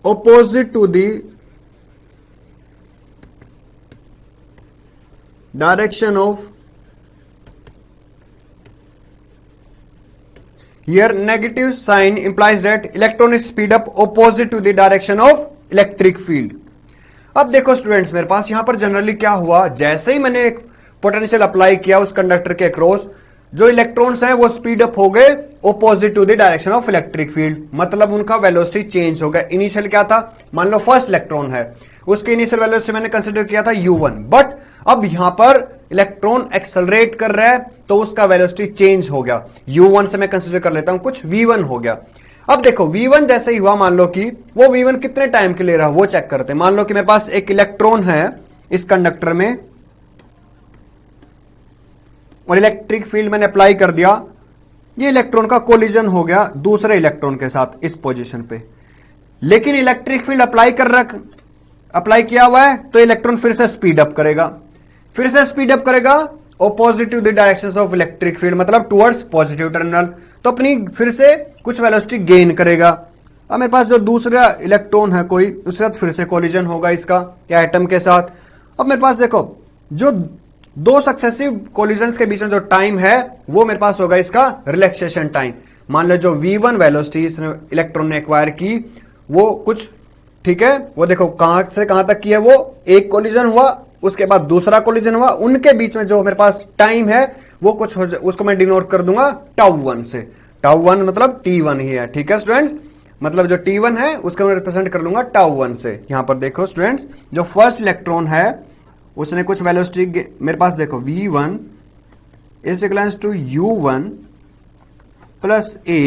opposite to the direction of, here negative sign implies that electron is speed up opposite to the direction of electric field। अब देखो students, मेरे पास यहां पर generally क्या हुआ, जैसे ही मैंने एक पोटेंशियल अप्लाई किया उस कंडक्टर के अक्रॉस, जो इलेक्ट्रॉन्स हैं वो स्पीड अप हो गए opposite to the direction of electric field, मतलब उनका वेलोसिटी चेंज हो गया। इनिशियल क्या था, मान लो फर्स्ट इलेक्ट्रॉन है, उसके इनिशियल वेलोसिटी मैंने कंसिडर किया था u1, बट अब यहां पर इलेक्ट्रॉन एक्सेलरेट कर रहा है तो उसका वेलोसिटी चेंज हो गया। u1 से मैं कंसिडर कर लेता हूं कुछ v1 हो गया। अब देखो v1 जैसे ही हुआ, मान लो कि वो v1 कितने टाइम के ले रहा है वो चेक करते हैं। मान लो कि मेरे पास एक इलेक्ट्रॉन है इस कंडक्टर में और इलेक्ट्रिक फील्ड मैंने अप्लाई कर दिया, ये इलेक्ट्रॉन का कोलिजन हो गया दूसरे इलेक्ट्रॉन के साथ इस पोजीशन पे, लेकिन इलेक्ट्रिक फील्ड अप्लाई किया हुआ है तो इलेक्ट्रॉन फिर से स्पीड अप करेगा opposite to the direction of electric field, मतलब टुवर्ड्स पॉजिटिव टर्मिनल, तो अपनी फिर से कुछ वेलोसिटी गेन करेगा। अब मेरे पास जो दूसरा इलेक्ट्रॉन है कोई, उसके साथ फिर से कोलिजन होगा इसका या एटम के साथ। अब मेरे पास देखो जो दो सक्सेसिव कोलिजन्स के बीच में जो टाइम है वो मेरे पास होगा इसका रिलैक्सेशन टाइम। मान लो जो v1 वेलोसिटी इलेक्ट्रॉन ने एक्वायर की वो कुछ, ठीक है, वो देखो कहां से कहां तक की है, वो एक कोलिजन हुआ, उसके बाद दूसरा कोलिजन हुआ, उनके बीच में जो मेरे पास टाइम है वो कुछ उसको मैं डिनोट कर दूंगा τ1 से। τ1 मतलब t1 ही है, ठीक है स्टूडेंट्स, मतलब जो t1 है उसको मैं रिप्रेजेंट कर लूंगा τ1 से। यहां पर देखो स्टूडेंट्स, जो फर्स्ट इलेक्ट्रॉन है उसने कुछ वेलोसिटी, मेरे पास देखो v1 is equals to u1 plus a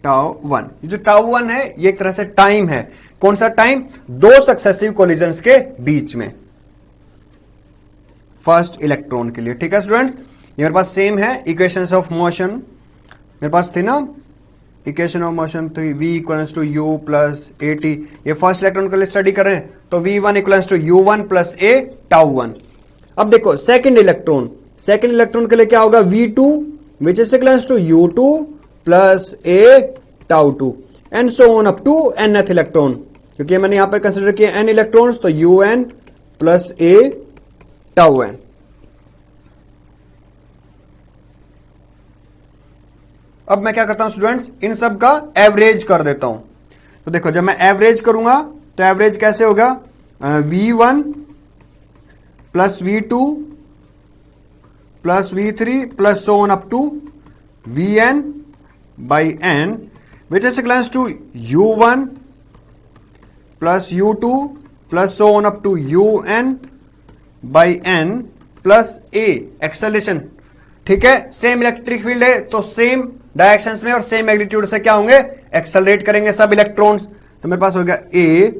τ1। जो τ1 है ये एक तरह से टाइम है, कौन सा टाइम, दो सक्सेसिव कोलिजन्स के बीच में फर्स्ट इलेक्ट्रॉन के लिए, ठीक है स्टूडेंट्स। ये मेरे पास सेम है इक्वेशंस ऑफ मोशन, मेरे पास थी ना इक्वेशन ऑफ मोशन, तो v equals to u plus A T, ये फर्स्ट इलेक्ट्रॉन के लिए स्टडी कर रहे हैं तो v1 equals to u1 plus a τ1। अब देखो सेकंड इलेक्ट्रॉन के लिए क्या होगा, v2 which is equals to u2 plus a τ2 and so on up to nth electron, क्योंकि मैंने यहां पर कंसिडर किया n इलेक्ट्रॉन्स, तो un प्लस a τn। अब मैं क्या करता हूं स्टूडेंट्स, इन सब का एवरेज कर देता हूं। तो देखो जब मैं एवरेज करूंगा तो एवरेज कैसे होगा, v1 plus v2 plus v3 plus so on up to vn by n which is equals to u1 plus u2 plus so on up to un by n plus a acceleration, ठीक है। Same electric field है तो same directions में और same magnitude से क्या होंगे, accelerate करेंगे सब इलेक्ट्रॉन्स। तो मेरे पास हो गया a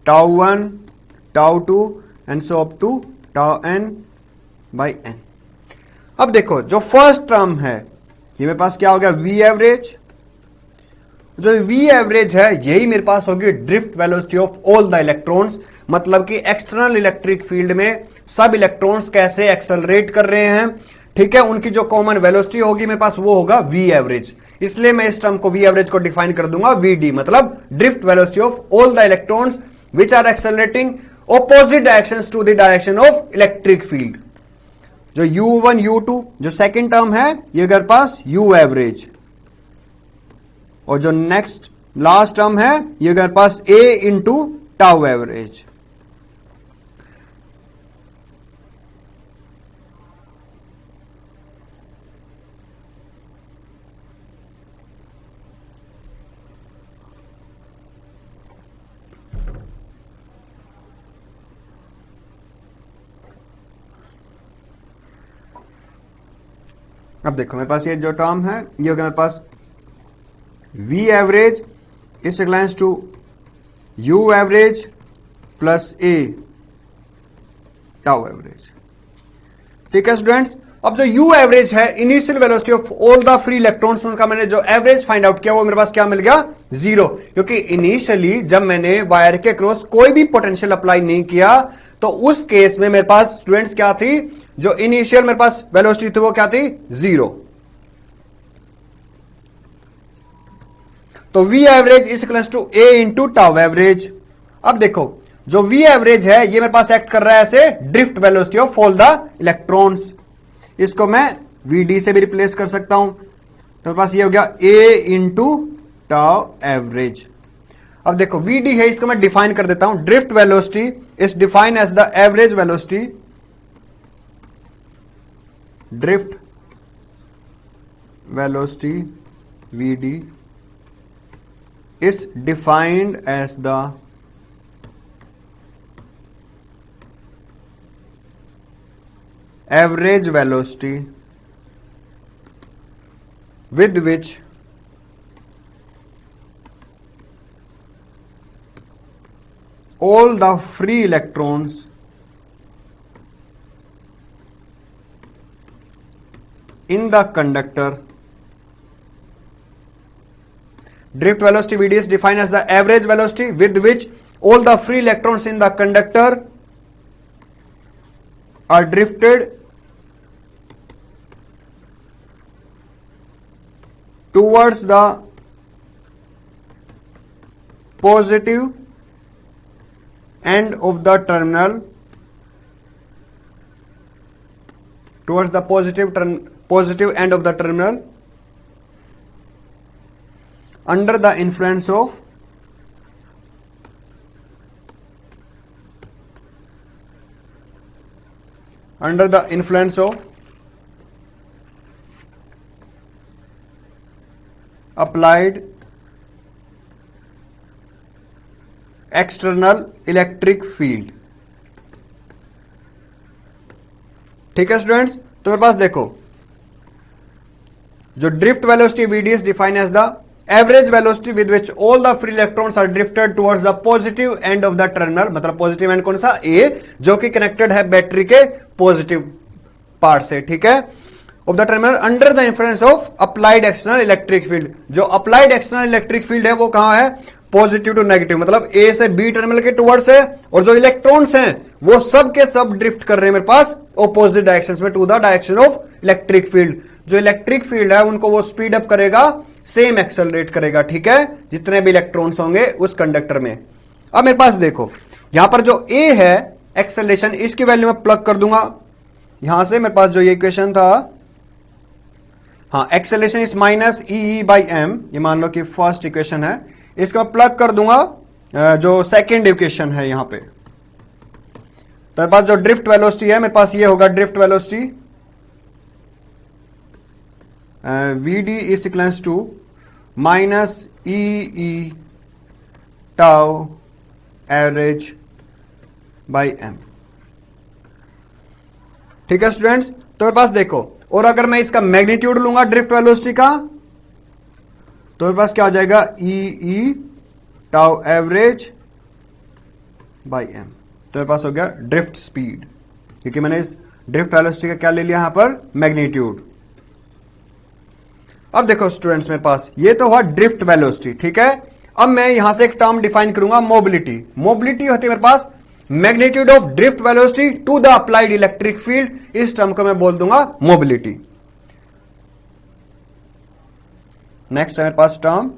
τ1 τ2 and so up to τn by n। अब देखो जो फर्स्ट टर्म है ये मेरे पास क्या हो गया, v एवरेज। जो v एवरेज है यही मेरे पास होगी drift velocity of all the electrons, मतलब कि एक्सटर्नल इलेक्ट्रिक फील्ड में सब इलेक्ट्रॉन्स कैसे एक्सेलरेट कर रहे हैं, ठीक है, उनकी जो कॉमन वेलोसिटी होगी मेरे पास वो होगा v एवरेज। इसलिए मैं इस टर्म को v एवरेज को डिफाइन कर दूंगा vd, मतलब drift velocity of all the electrons which are accelerating opposite directions to the direction of electric field. जो u1 u2 जो सेकेंड टर्म है ये मेरे पास u एवरेज, और जो नेक्स्ट लास्ट टर्म है ये मेरे पास a इंटू टाउ एवरेज। अब देखो मेरे पास ये जो टर्म है ये हो गया मेरे पास v average is equals to u average plus a tau average. ठीक है स्टूडेंट्स, अब जो u एवरेज है initial velocity of all the free electrons, उनका मैंने जो एवरेज फाइंड आउट किया वो मेरे पास क्या मिल गया, 0। क्योंकि इनिशियली जब मैंने वायर के क्रॉस कोई भी पोटेंशियल अप्लाई नहीं किया तो उस केस में मेरे पास स्टूडेंट्स क्या थी, जो इनिशियल मेरे पास वेलोसिटी थी वो क्या थी, 0। तो v average is equal to a into tau average. अब देखो जो v एवरेज है ये मेरे पास एक्ट कर रहा है ऐसे drift velocity of all the electrons, इसको मैं vd से भी रिप्लेस कर सकता हूं, तो मेरे पास ये हो गया a इंटू टाउ एवरेज। अब देखो vd है, इसको मैं डिफाइन कर देता हूं, drift velocity is defined as the average velocity, drift velocity vd is defined as the average velocity with which all the free electrons in the conductor, drift velocity vd is defined as the average velocity with which all the free electrons in the conductor are drifted towards the positive end of the terminal, towards the positive end of the terminal under the influence of applied external electric field। ठीक है students, तो मेरे पास देखो जो drift velocity vd is defined as the average velocity with which all the free electrons are drifted towards the positive end of the terminal, मतलब positive and कौन सा, A, जो कि कनेक्टेड है बैटरी के पॉजिटिव पार्ट से, ठीक है, of the terminal under the influence of applied external electric field. जो अप्लाइड एक्सटर्नल इलेक्ट्रिक फील्ड है वो कहां है, पॉजिटिव टू नेगेटिव, मतलब A से B टर्मिनल के टुवर्ड्स है, और जो इलेक्ट्रॉन्स हैं वो सब के सब ड्रिफ्ट कर रहे हैं मेरे पास ऑपोजिट डायरेक्शंस में to the direction of electric field. जो इलेक्ट्रिक फील्ड है उनको वो स्पीड अप करेगा, सेम एक्सेलरेट करेगा, ठीक है, जितने भी इलेक्ट्रॉन्स होंगे उस कंडक्टर में। अब मेरे पास देखो यहां पर जो A है एक्सेलरेशन, इसकी वैल्यू मैं प्लग कर दूंगा यहां से, मेरे पास जो ये इक्वेशन था, हाँ, acceleration is minus E by M, ये मान लो कि फर्स्ट इक्वेशन है, इसको मैं प्लग कर दूंगा जो सेकेंड इक्वेशन है यहां पे। तो मेरे पास जो ड्रिफ्ट वेलोसिटी है मेरे पास ये होगा, drift velocity vd is equals to minus e tau average by m। ठीक है स्टूडेंट्स, तो मेरे पास देखो, और अगर मैं इसका मैग्नीट्यूड लूंगा ड्रिफ्ट वेलोसिटी का, तो मेरे पास क्या हो जाएगा, e tau average by m। तो मेरे पास हो गया ड्रिफ्ट स्पीड, क्योंकि मैंने इस ड्रिफ्ट वेलोसिटी का क्या ले लिया यहां पर, मैग्नीट्यूड। अब देखो स्टूडेंट्स मेरे पास ये तो हुआ ड्रिफ्ट वेलोसिटी, ठीक है। अब मैं यहां से एक टर्म डिफाइन करूंगा, मोबिलिटी। मोबिलिटी होती है मेरे पास magnitude of drift velocity to the applied electric field, इस टर्म को मैं बोल दूंगा मोबिलिटी। नेक्स्ट है मेरे पास term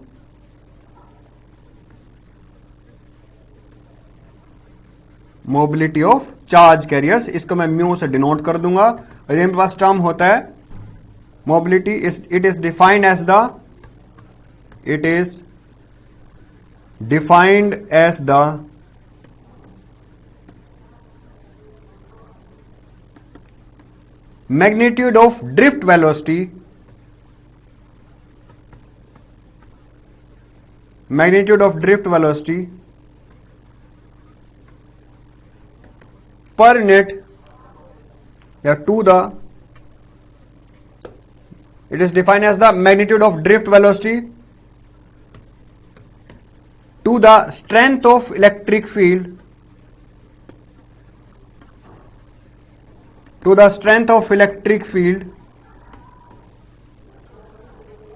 mobility of charge carriers, इसको मैं म्यू से डिनोट कर दूंगा, और ये मेरे पास टर्म होता है mobility is, it is defined as the magnitude of drift velocity per unit या to the It is defined as the magnitude of drift velocity to the strength of electric field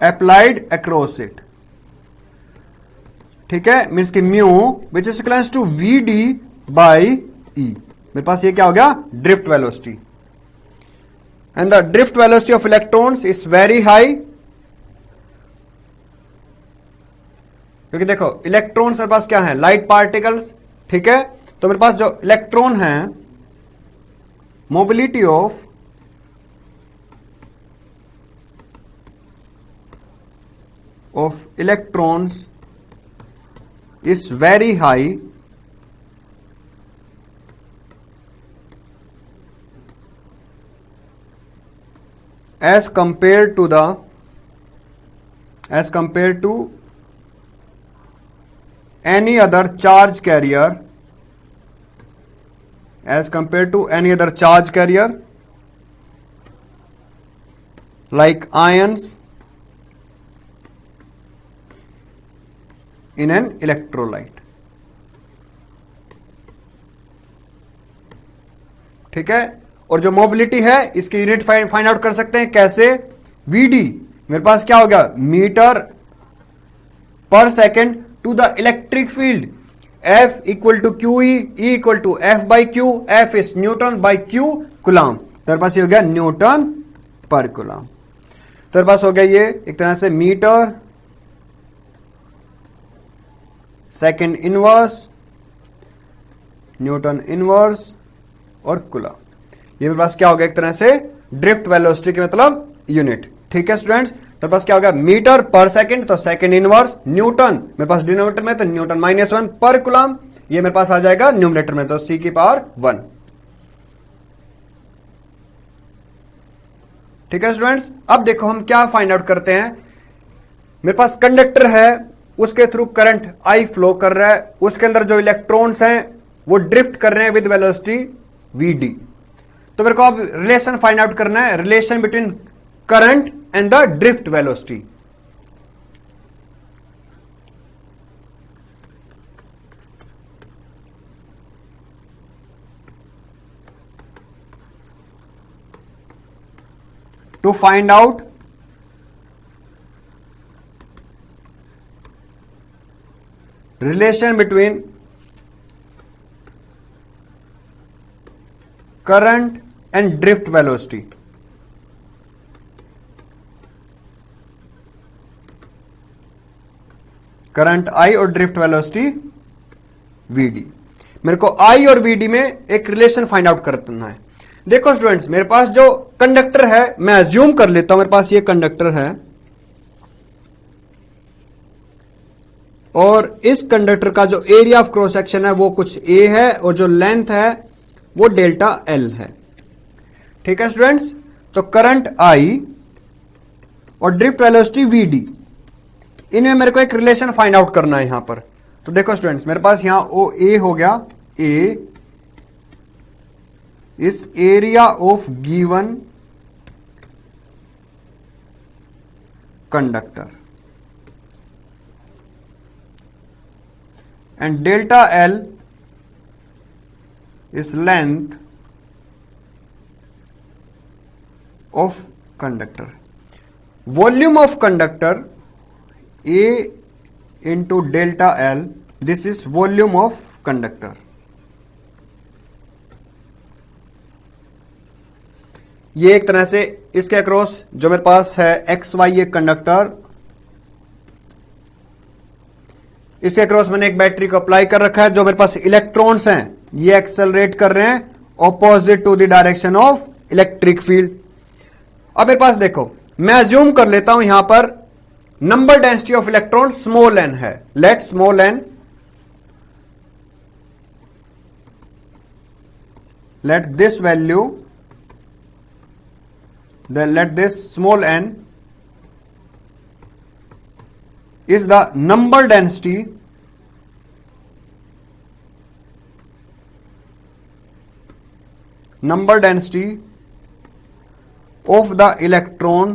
applied across it. ठीक है, means की mu which is equals to V D by E. मेरे पास ये क्या हो गया, drift velocity. And the drift velocity of electrons is very high. क्योंकि देखो इलेक्ट्रॉन्स मेरे पास क्या है, लाइट पार्टिकल्स. ठीक है, तो मेरे पास जो इलेक्ट्रॉन है, mobility of electrons is very high as compared to any other charge carrier, like ions in an electrolyte. ठीक है, और जो मोबिलिटी है इसकी यूनिट फाइंड आउट कर सकते हैं कैसे, वीडी. मेरे पास क्या हो गया, metre per second to the electric field. F equal to Q E equal to F by Q. F is newton by Q coulomb. तो मेरे पास ये हो गया न्यूटन पर कुलाम. तो मेरे पास हो गया ये एक तरह से metre second inverse, newton inverse और कुलाम. ये मेरे पास क्या हो गया, एक तरह से ड्रिफ्ट वेलोसिटी के मतलब यूनिट. ठीक है स्टूडेंट्स, तो मेरे पास क्या हो गया, मीटर पर सेकंड, तो सेकंड इनवर्स न्यूटन मेरे पास डिनोमिनेटर में, तो न्यूटन -1 पर कुलाम. ये मेरे पास आ जाएगा न्यूमरेटर में, तो C की पावर 1. ठीक है स्टूडेंट्स, अब देखो हम क्या फाइंड आउट करते हैं. मेरे पास कंडक्टर है, उसके थ्रू करंट I फ्लो कर रहा है, उसके अंदर जो इलेक्ट्रॉन्स हैं वो ड्रिफ्ट कर रहे हैं विद वेलोसिटी Vd. तो मेरे को अब रिलेशन फाइंड आउट करना है, relation between current and the drift velocity. To find out relation between current and drift velocity. Current I और ड्रिफ्ट वेलोसिटी Vd. मेरे को I और Vd में एक रिलेशन फाइंड आउट करना है. देखो स्टूडेंट्स, मेरे पास जो कंडक्टर है, मैं अज्यूम कर लेता हूं मेरे पास ये कंडक्टर है, और इस कंडक्टर का जो एरिया ऑफ क्रॉस सेक्शन है वो कुछ A है, और जो लेंथ है वो डेल्टा L है. ठीक है स्टूडेंट्स, तो करंट I और ड्रिफ्ट वेलोसिटी Vd, इनमें मेरे को एक रिलेशन फाइंड आउट करना है यहां पर. तो देखो स्टूडेंट्स, मेरे पास यहां OA हो गया, A इस area of given conductor, and delta L is length of conductor. Volume of conductor A into delta L, this is volume of conductor. ये एक तरह से इसके अक्रॉस जो मेरे पास है XY ये कंडक्टर, इसके क्रॉस मैंने एक बैटरी को अप्लाई कर रखा है. जो मेरे पास इलेक्ट्रॉन्स हैं ये एक्सेलरेट कर रहे हैं opposite to the direction of electric field. अब मेरे पास देखो, मैं अज्यूम कर लेता हूं यहां पर number density of electron small n है. Let small n, let this value, then let this small n is the number density of the electron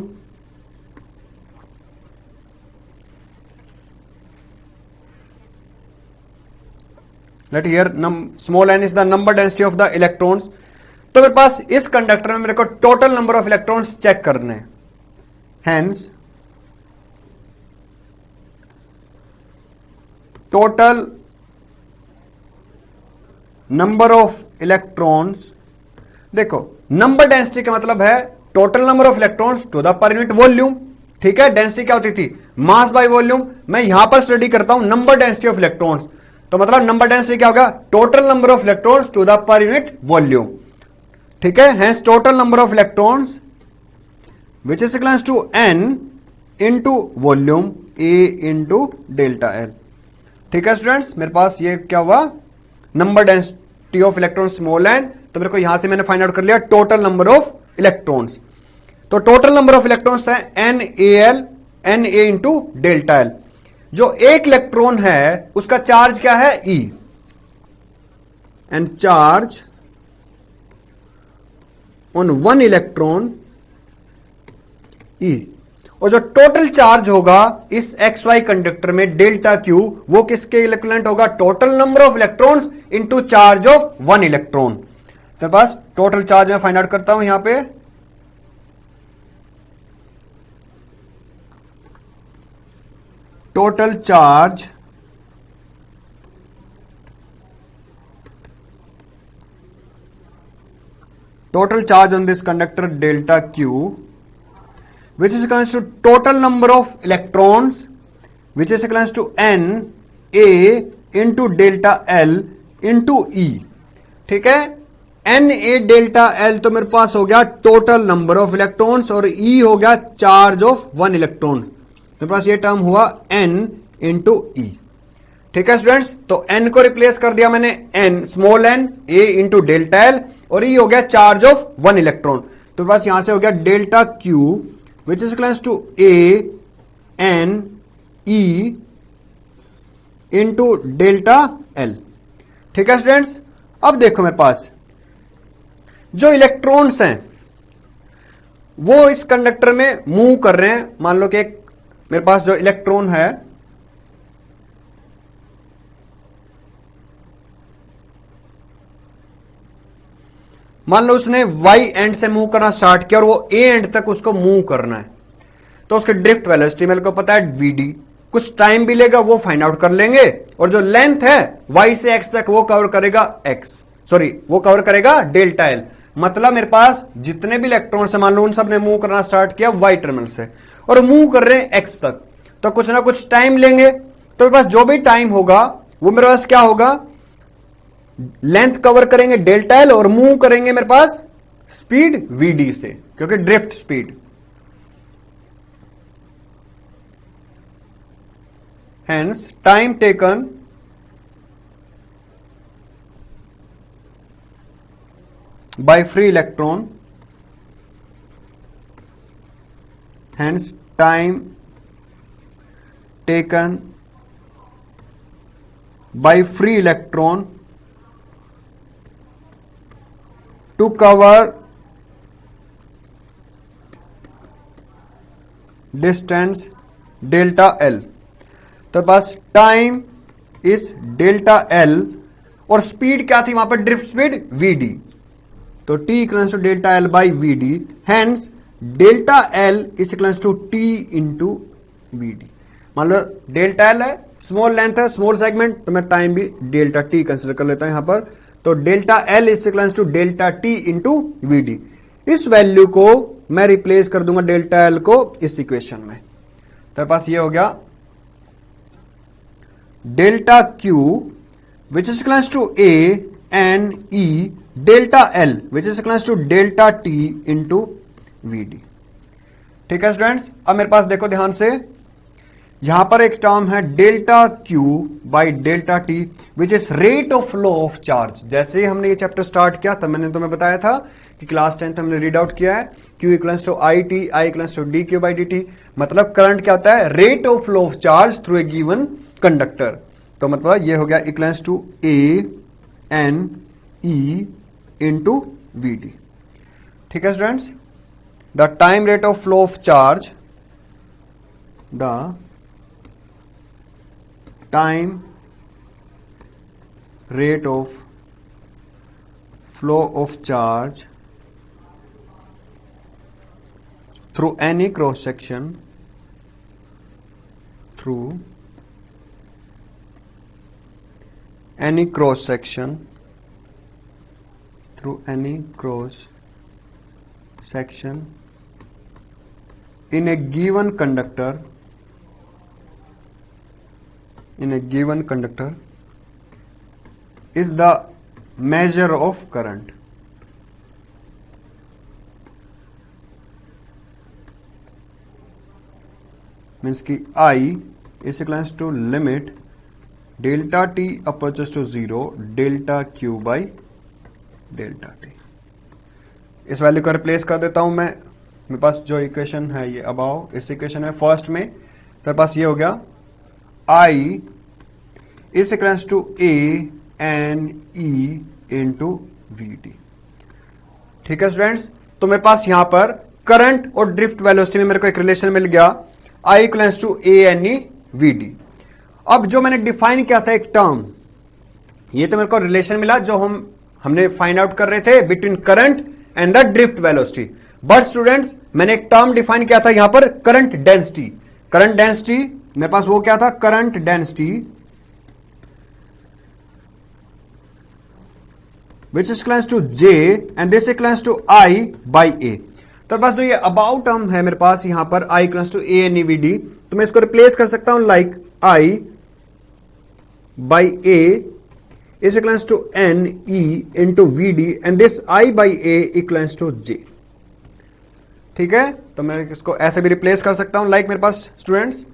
let here small n is the number density of the electrons. तो मेरे पास इस conductor में मेरे को total number of electrons check करने हैं। Hence total number of electrons, देखो नंबर डेंसिटी का मतलब है total number of electrons to the per unit volume. ठीक है, डेंसिटी क्या होती थी? Mass by volume. मैं यहां पर स्टडी करता हूं नंबर डेंसिटी ऑफ इलेक्ट्रॉन्स, तो मतलब नंबर डेंसिटी क्या होगा? Total number of electrons to the per unit volume. ठीक है, hence total number of electrons which is equals to n into volume A into delta L। ठीक है students, मेरे पास ये क्या हुआ? Number density of electron small n, तो मेरे को यहां से मैंने फाइंड आउट कर लिया टोटल नंबर ऑफ इलेक्ट्रॉन्स। तो टोटल नंबर ऑफ इलेक्ट्रॉन्स है n a into delta L। जो एक इलेक्ट्रॉन है उसका चार्ज क्या है? E, and charge on one electron E, और जो टोटल चार्ज होगा इस एक्स वाई कंडक्टर में डेल्टा Q, वो किसके इक्विवेलेंट होगा? Total number of electrons into charge of one electron. तो पास टोटल चार्ज मैं फाइंड आउट करता हूं यहां पे। Total charge on this conductor delta Q, which is equals to total number of electrons, which is equals to n a into delta L into E। ठीक है, n a delta L तो मेरे पास हो गया टोटल नंबर ऑफ इलेक्ट्रॉन्स, और E हो गया चार्ज ऑफ वन इलेक्ट्रॉन। मेरे पास ये टर्म हुआ n इंटू E। ठीक है स्टूडेंट्स, तो n को रिप्लेस कर दिया मैंने n small n a into delta L, और E हो गया चार्ज ऑफ वन इलेक्ट्रॉन। तो मेरे पास यहां से हो गया delta Q which is equals to a n E into delta L। ठीक है स्टूडेंट्स, अब देखो मेरे पास जो इलेक्ट्रॉन्स हैं वो इस कंडक्टर में मूव कर रहे हैं। मान लो कि एक मेरे पास जो इलेक्ट्रॉन है, मान लो उसने y एंड से मूव करना स्टार्ट किया और वो a एंड तक उसको मूव करना है, तो उसके ड्रिफ्ट वेलोसिटी मेरे को पता है vd, कुछ टाइम भी लेगा वो फाइंड आउट कर लेंगे, और जो लेंथ है y से x तक वो कवर करेगा वो कवर करेगा डेल्टा L। मतलब मेरे पास जितने भी इलेक्ट्रॉन से मान लो उन सब ने मूव करना स्टार्ट किया y टर्मिनल से और मूव कर रहे हैं x तक, तो कुछ ना कुछ टाइम लेंगे। तो मेरे पास जो भी टाइम होगा वो मेरे पास क्या होगा? लेंथ कवर करेंगे डेल्टा L और मूव करेंगे मेरे पास स्पीड vd से, क्योंकि drift speed. Hence time taken by free electron, hence time taken by free electron to cover distance delta L। तो बस टाइम इज डेल्टा L और स्पीड क्या थी वहां पर? ड्रिफ्ट स्पीड vd, तो t equals to delta L by vd, hence delta L is equals to t into vd। मान लो डेल्टा L है, स्मॉल लेंथ है, स्मॉल सेगमेंट, तो मैं टाइम भी डेल्टा t कंसिडर कर लेता हूं यहां पर। तो delta L is equals to delta t into vd। इस वैल्यू को मैं रिप्लेस कर दूंगा डेल्टा L को इस इक्वेशन में। तो पास ये हो गया delta Q which is equals to a n e delta L which is equals to delta t into vd। ठीक है स्टूडेंट्स, अब मेरे पास देखो ध्यान से, यहां पर एक टर्म है delta Q by delta t which is rate of flow of charge. जैसे ही हमने ये चैप्टर स्टार्ट किया तब मैंने तुम्हें बताया था कि क्लास 10 हमने रीड आउट किया है Q equals to i t, I equals to dq by dt। मतलब करंट क्या होता है? Rate of flow of charge through a given conductor. तो मतलब ये हो गया equals to a n e into vd। ठीक है students, the time rate of flow of charge, the time rate of flow of charge through any cross section through any cross section in a given conductor is the measure of current. Means कि I is equals to limit delta t approaches to 0 delta q by delta t. इस value को replace कर देता हूं मैं. मेरे पास जो इक्वेशन है ये अबाव, इस इक्वेशन में फर्स्ट में मेरे पास ये हो गया I is equals to A N E into VD. ठीक है स्टूडेंट्स, तो मेरे पास यहां पर करंट और ड्रिफ्ट वेलोसिटी में मेरे को एक रिलेशन मिल गया I equals to A N E VD. अब जो मैंने डिफाइन किया था एक टर्म, ये तो मेरे को रिलेशन मिला जो हमने फाइंड आउट कर रहे थे between current and the drift velocity. But students, मैंने एक टर्म डिफाइन किया था यहां पर करंट डेंसिटी. करंट डेंसिटी मेरे पास वो क्या था, current density which is equals to J and this equals to I by A. तो पास जो ये अबाउट टर्म है मेरे पास यहां पर I equals to A N E V D, तो मैं इसको रिप्लेस कर सकता हूं like I by A is equals to N E into V D and this I by A equals to J. ठीक है, तो मैं इसको ऐसे भी रिप्लेस कर सकता हूं लाइक मेरे पास स्टूडेंट्स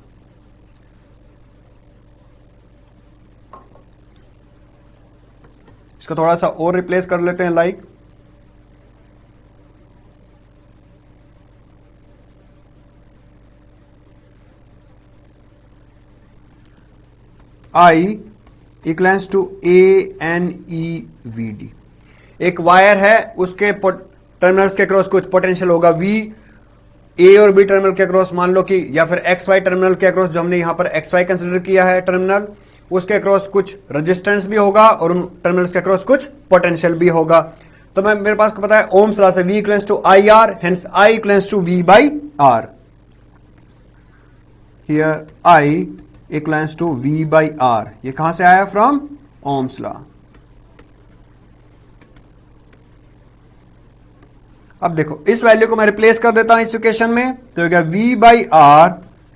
इसको थोड़ा सा और रिप्लेस कर लेते हैं like I equals to ANEVD. एक वायर है, उसके टर्मिनल्स के क्रॉस कुछ पोटेंशियल होगा V, A और B टर्मिनल के क्रॉस मान लो कि, या फिर XY टर्मिनल के क्रॉस जो हमने यहां पर XY कंसिडर किया है टर्मिनल, उसके क्रॉस कुछ रेजिस्टेंस भी होगा और उन टर्मिनल्स के क्रॉस कुछ पोटेंशियल भी होगा. तो मेरे पास पता है ओम्स लॉ से V equals to IR, hence I equals to V by R. Here I equals to V by R. ये कहां से आया, फ्रॉम ओम्स लॉ. अब देखो इस वैल्यू को मैं रिप्लेस कर देता हूं इस इक्वेशन में, तो हो गया V by R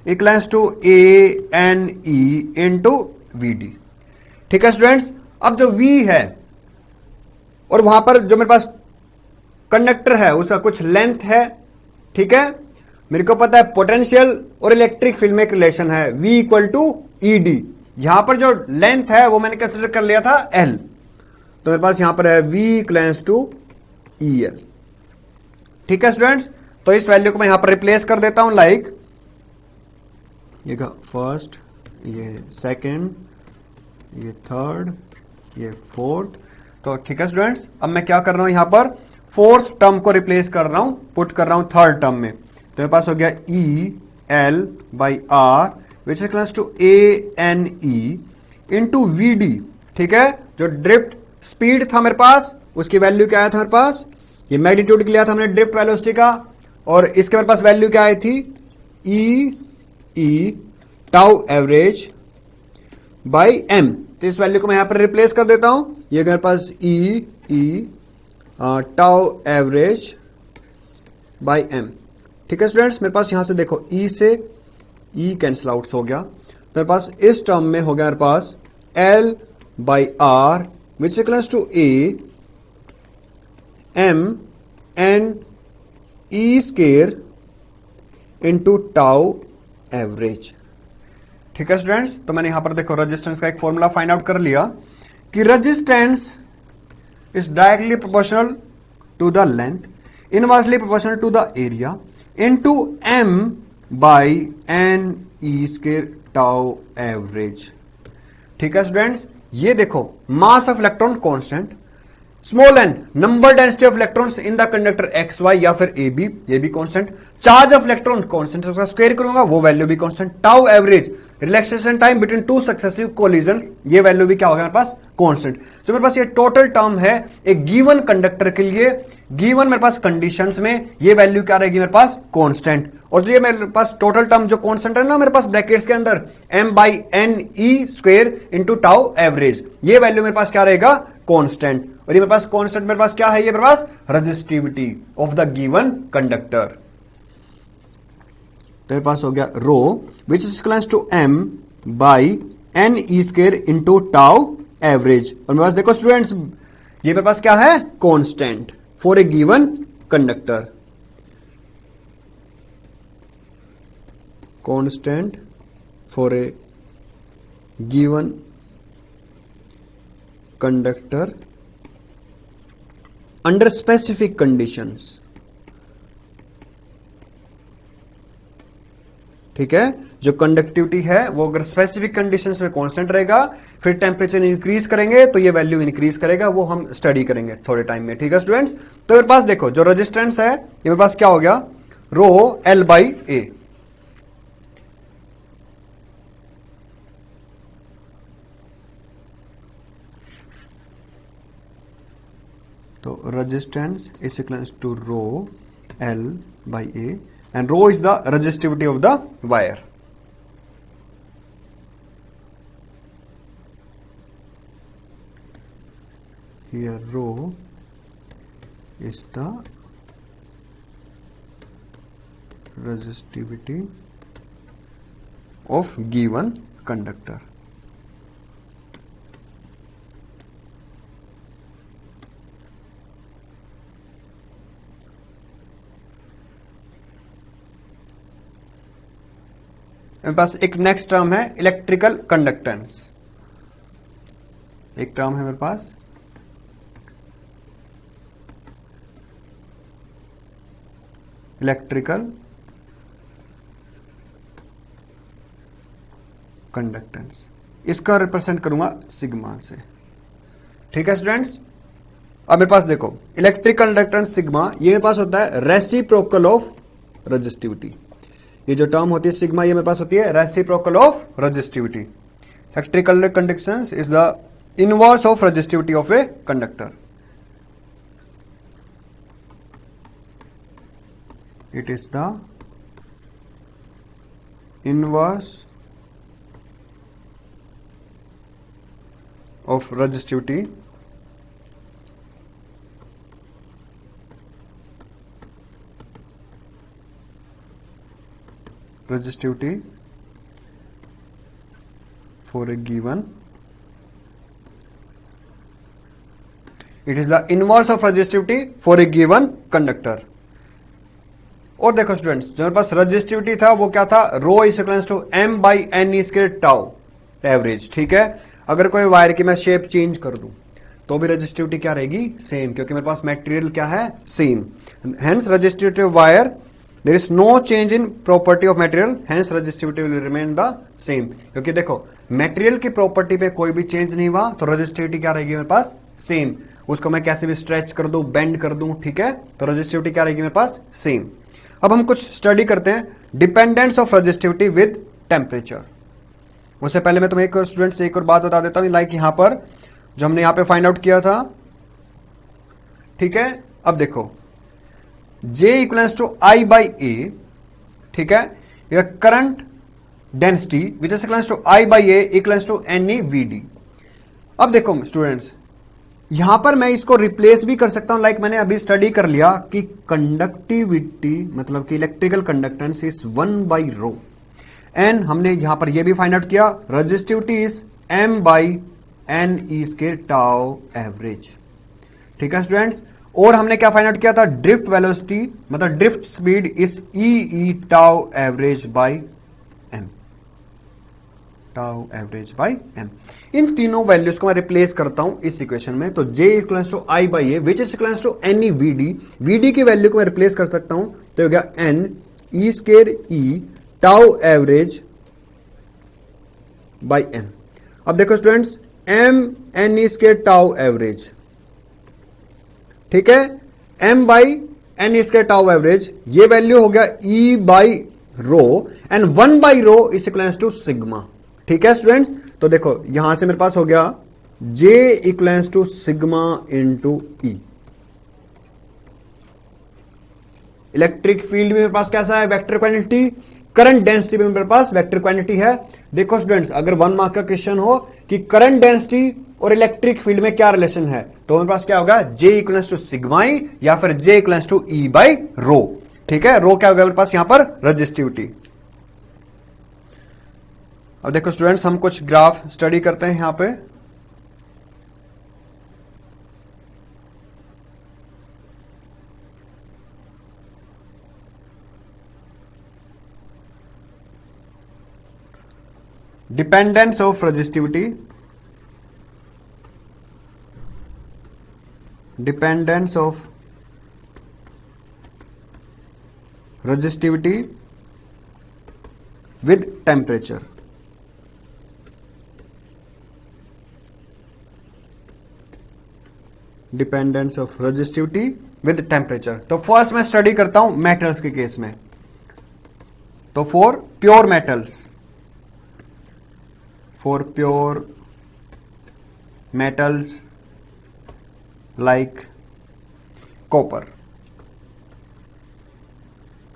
equals to ANE into VD. ठीक है स्टूडेंट्स, अब जो V है और वहां पर जो मेरे पास कंडक्टर है उसका कुछ लेंथ है. ठीक है, मेरे को पता है पोटेंशियल और इलेक्ट्रिक फील्ड में एक रिलेशन है V इक्वल टू ED. यहां पर जो लेंथ है वो मैंने कंसिडर कर लिया था L, तो मेरे पास यहां पर है V इक्वल्स टू EL. ठीक है स्टूडेंट्स, तो इस वैल्यू को मैं यहां पर रिप्लेस कर देता हूं लाइक ये फर्स्ट, ये सेकंड, ये थर्ड, ये फोर्थ. तो ठीक है स्टूडेंट्स, अब मैं क्या कर रहा हूं यहां पर फोर्थ टर्म को रिप्लेस कर रहा हूं, पुट कर रहा हूं थर्ड टर्म में. तो मेरे पास हो गया EL by R which is equals to ANE into VD. ठीक है, जो ड्रिफ्ट स्पीड था मेरे पास उसकी वैल्यू क्या आया था मेरे पास, ये मैग्नीट्यूड लिया था हमने ड्रिफ्ट वेलोसिटी का, और इसके मेरे पास वैल्यू क्या आई थी E tau average by M. तो इस वैल्यू को मैं यहां पर रिप्लेस कर देता हूं, ये मेरे पास E tau average by M. ठीक है स्टूडेंट्स, मेरे पास यहां से देखो E से E कैंसिल आउट हो गया, तो मेरे पास इस टर्म में हो गया मेरे पास L by R which equals to A M N E square into tau average. ठीक है स्टूडेंट्स, तो मैंने यहां पर देखो रेजिस्टेंस का एक फॉर्मूला फाइंड आउट कर लिया कि resistance is directly proportional to the length, inversely proportional to the area into M by N E square tau average. ठीक है स्टूडेंट्स, ये देखो mass of electron constant, small n number density of electrons in the conductor XY या फिर AB, ये भी constant. Charge of electron constant, उसका square करूंगा वो वैल्यू भी constant. Tau average relaxation time between two successive collisions, ये value भी क्या होगा मेरे पास, कांस्टेंट। जो मेरे पास ये टोटल टर्म है एक गिवन कंडक्टर के लिए, गिवन मेरे पास कंडीशंस में, ये वैल्यू क्या रहेगी मेरे पास, कांस्टेंट। और जो ये मेरे पास टोटल टर्म जो कांस्टेंट है ना मेरे पास ब्रैकेट्स के अंदर, m/n/e² इंटू टाउ एवरेज, ये वैल्यू मेरे पास क्या रहेगा, कांस्टेंट। और ये मेरे पास कांस्टेंट मेरे पास क्या है, ये मेरे पास resistivity of the given conductor. तो मेरे पास हो गया rho which is equals to m/n/e² into tau average. और मेरे पास देखो स्टूडेंट्स, ये मेरे पास क्या है, constant for a given conductor, constant for a given conductor under specific conditions. ठीक है, जो कंडक्टिविटी है वो अगर स्पेसिफिक कंडीशंस में कांस्टेंट रहेगा, फिर टेम्परेचर इंक्रीज करेंगे तो ये वैल्यू इंक्रीज करेगा, वो हम स्टडी करेंगे थोड़े टाइम में। ठीक है स्टूडेंट्स, तो मेरे पास देखो जो रेजिस्टेंस है ये मेरे पास क्या हो गया, रो L/A। तो resistance is equals to rho L/A and rho is the resistivity of the wire. Here rho is the resistivity of given conductor. मेरे पास एक नेक्स्ट टर्म है इलेक्ट्रिकल कंडक्टेंस, एक टर्म है मेरे पास इलेक्ट्रिकल कंडक्टेंस, इसका represent करूंगा sigma से। ठीक है स्टूडेंट्स, अब मेरे पास देखो इलेक्ट्रिक कंडक्टेंस सिग्मा, ये मेरे पास होता है रेसिप्रोकल ऑफ रेजिस्टिविटी। ये जो टर्म होती है सिग्मा, ये मेरे पास होती है reciprocal of resistivity. Electrical conductance is the inverse of resistivity of a conductor. It is the inverse of resistivity for a given, it is the inverse of resistivity for a given conductor। और देखो students, जो मेरे पास resistivity था वो क्या था, rho is equals to m/n² tau average. ठीक है, अगर कोई वायर की मैं शेप चेंज कर दूं तो भी रेजिस्टिविटी क्या रहेगी, सेम, क्योंकि मेरे पास मटेरियल क्या है, same. Hence resistivity of wire, there is no change in property of material, hence resistivity will remain the same. क्योंकि देखो मटेरियल की प्रॉपर्टी पे कोई भी चेंज नहीं हुआ तो रेजिस्टिविटी क्या रहेगी मेरे पास, सेम। उसको मैं कैसे भी स्ट्रेच कर दूं, बेंड कर दूं, ठीक है, तो रेजिस्टिविटी क्या रहेगी मेरे पास, सेम। अब हम कुछ स्टडी करते हैं dependence of resistivity with temperature. उससे पहले मैं तुम्हें एक और स्टूडेंट्स एक और बात बता देता हूं, लाइक यहां पर जो हमने यहां पे फाइंड आउट किया था। ठीक है, अब देखो J इक्वल्स टू I/A, ठीक है, यह current density which is equals to I/A equals to NeVd। अब देखो स्टूडेंट्स, यहां पर मैं इसको रिप्लेस भी कर सकता हूं, लाइक मैंने अभी स्टडी कर लिया कि कंडक्टिविटी मतलब कि इलेक्ट्रिकल कंडक्टेंस इज 1/ρ, एंड हमने यहां पर यह भी फाइंड आउट किया resistivity is m/n² tau average. ठीक है स्टूडेंट्स, और हमने क्या फाइंड आउट किया था, ड्रिफ्ट वेलोसिटी मतलब drift speed is E tau average by m, tau average by m। इन तीनों वैल्यूज को मैं रिप्लेस करता हूं इस इक्वेशन में, तो J equals to I/A which is equals to NeVd, Vd की वैल्यू को मैं रिप्लेस कर सकता हूं, तो हो गया N E² tau average by m। अब देखो स्टूडेंट्स, m/n² टाउ एवरेज, ठीक है, m/n² टाउ एवरेज, ये वैल्यू हो गया E rho and 1/ρ is equals to sigma. ठीक है स्टूडेंट्स, तो देखो यहां से मेरे पास हो गया J equals to sigma into E. Electric field में मेरे पास कैसा है, वेक्टर क्वांटिटी। करंट डेंसिटी में मेरे पास वेक्टर क्वांटिटी है। देखो स्टूडेंट्स, अगर 1 मार्क का क्वेश्चन हो कि करंट डेंसिटी और इलेक्ट्रिक फील्ड में क्या रिलेशन है, तो मेरे पास क्या होगा, J equals to sigma E या फिर J equals to E by rho. ठीक है, रो क्या होगा मेरे पास यहां पर, रेजिस्टिविटी। अब देखो स्टूडेंट्स, हम कुछ ग्राफ स्टडी करते हैं यहां पे। Dependence of resistivity, dependence of resistivity with temperature. Dependence of resistivity with temperature. तो फर्स्ट मैं स्टडी करता हूं मेटल्स के केस में। तो for pure metals, for pure metals like copper।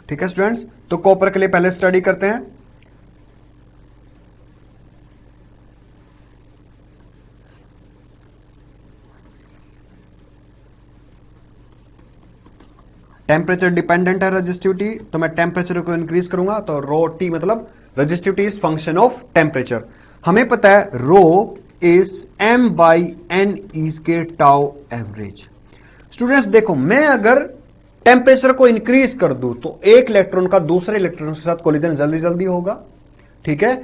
ठीक है स्टूडेंट्स, तो कॉपर के लिए पहले स्टडी करते हैं। टेम्परेचर डिपेंडेंट है रेजिस्टिविटी, तो मैं टेम्परेचर को इंक्रीज करूंगा, तो रो टी मतलब resistivity is function of temperature. हमें पता है rho is m by N is के टाउ एवरेज। स्टूडेंट्स देखो, मैं अगर टेम्परेचर को इंक्रीज कर दूं तो एक इलेक्ट्रॉन का दूसरे इलेक्ट्रॉन के साथ कोलिजन जल्दी जल्दी होगा। ठीक है,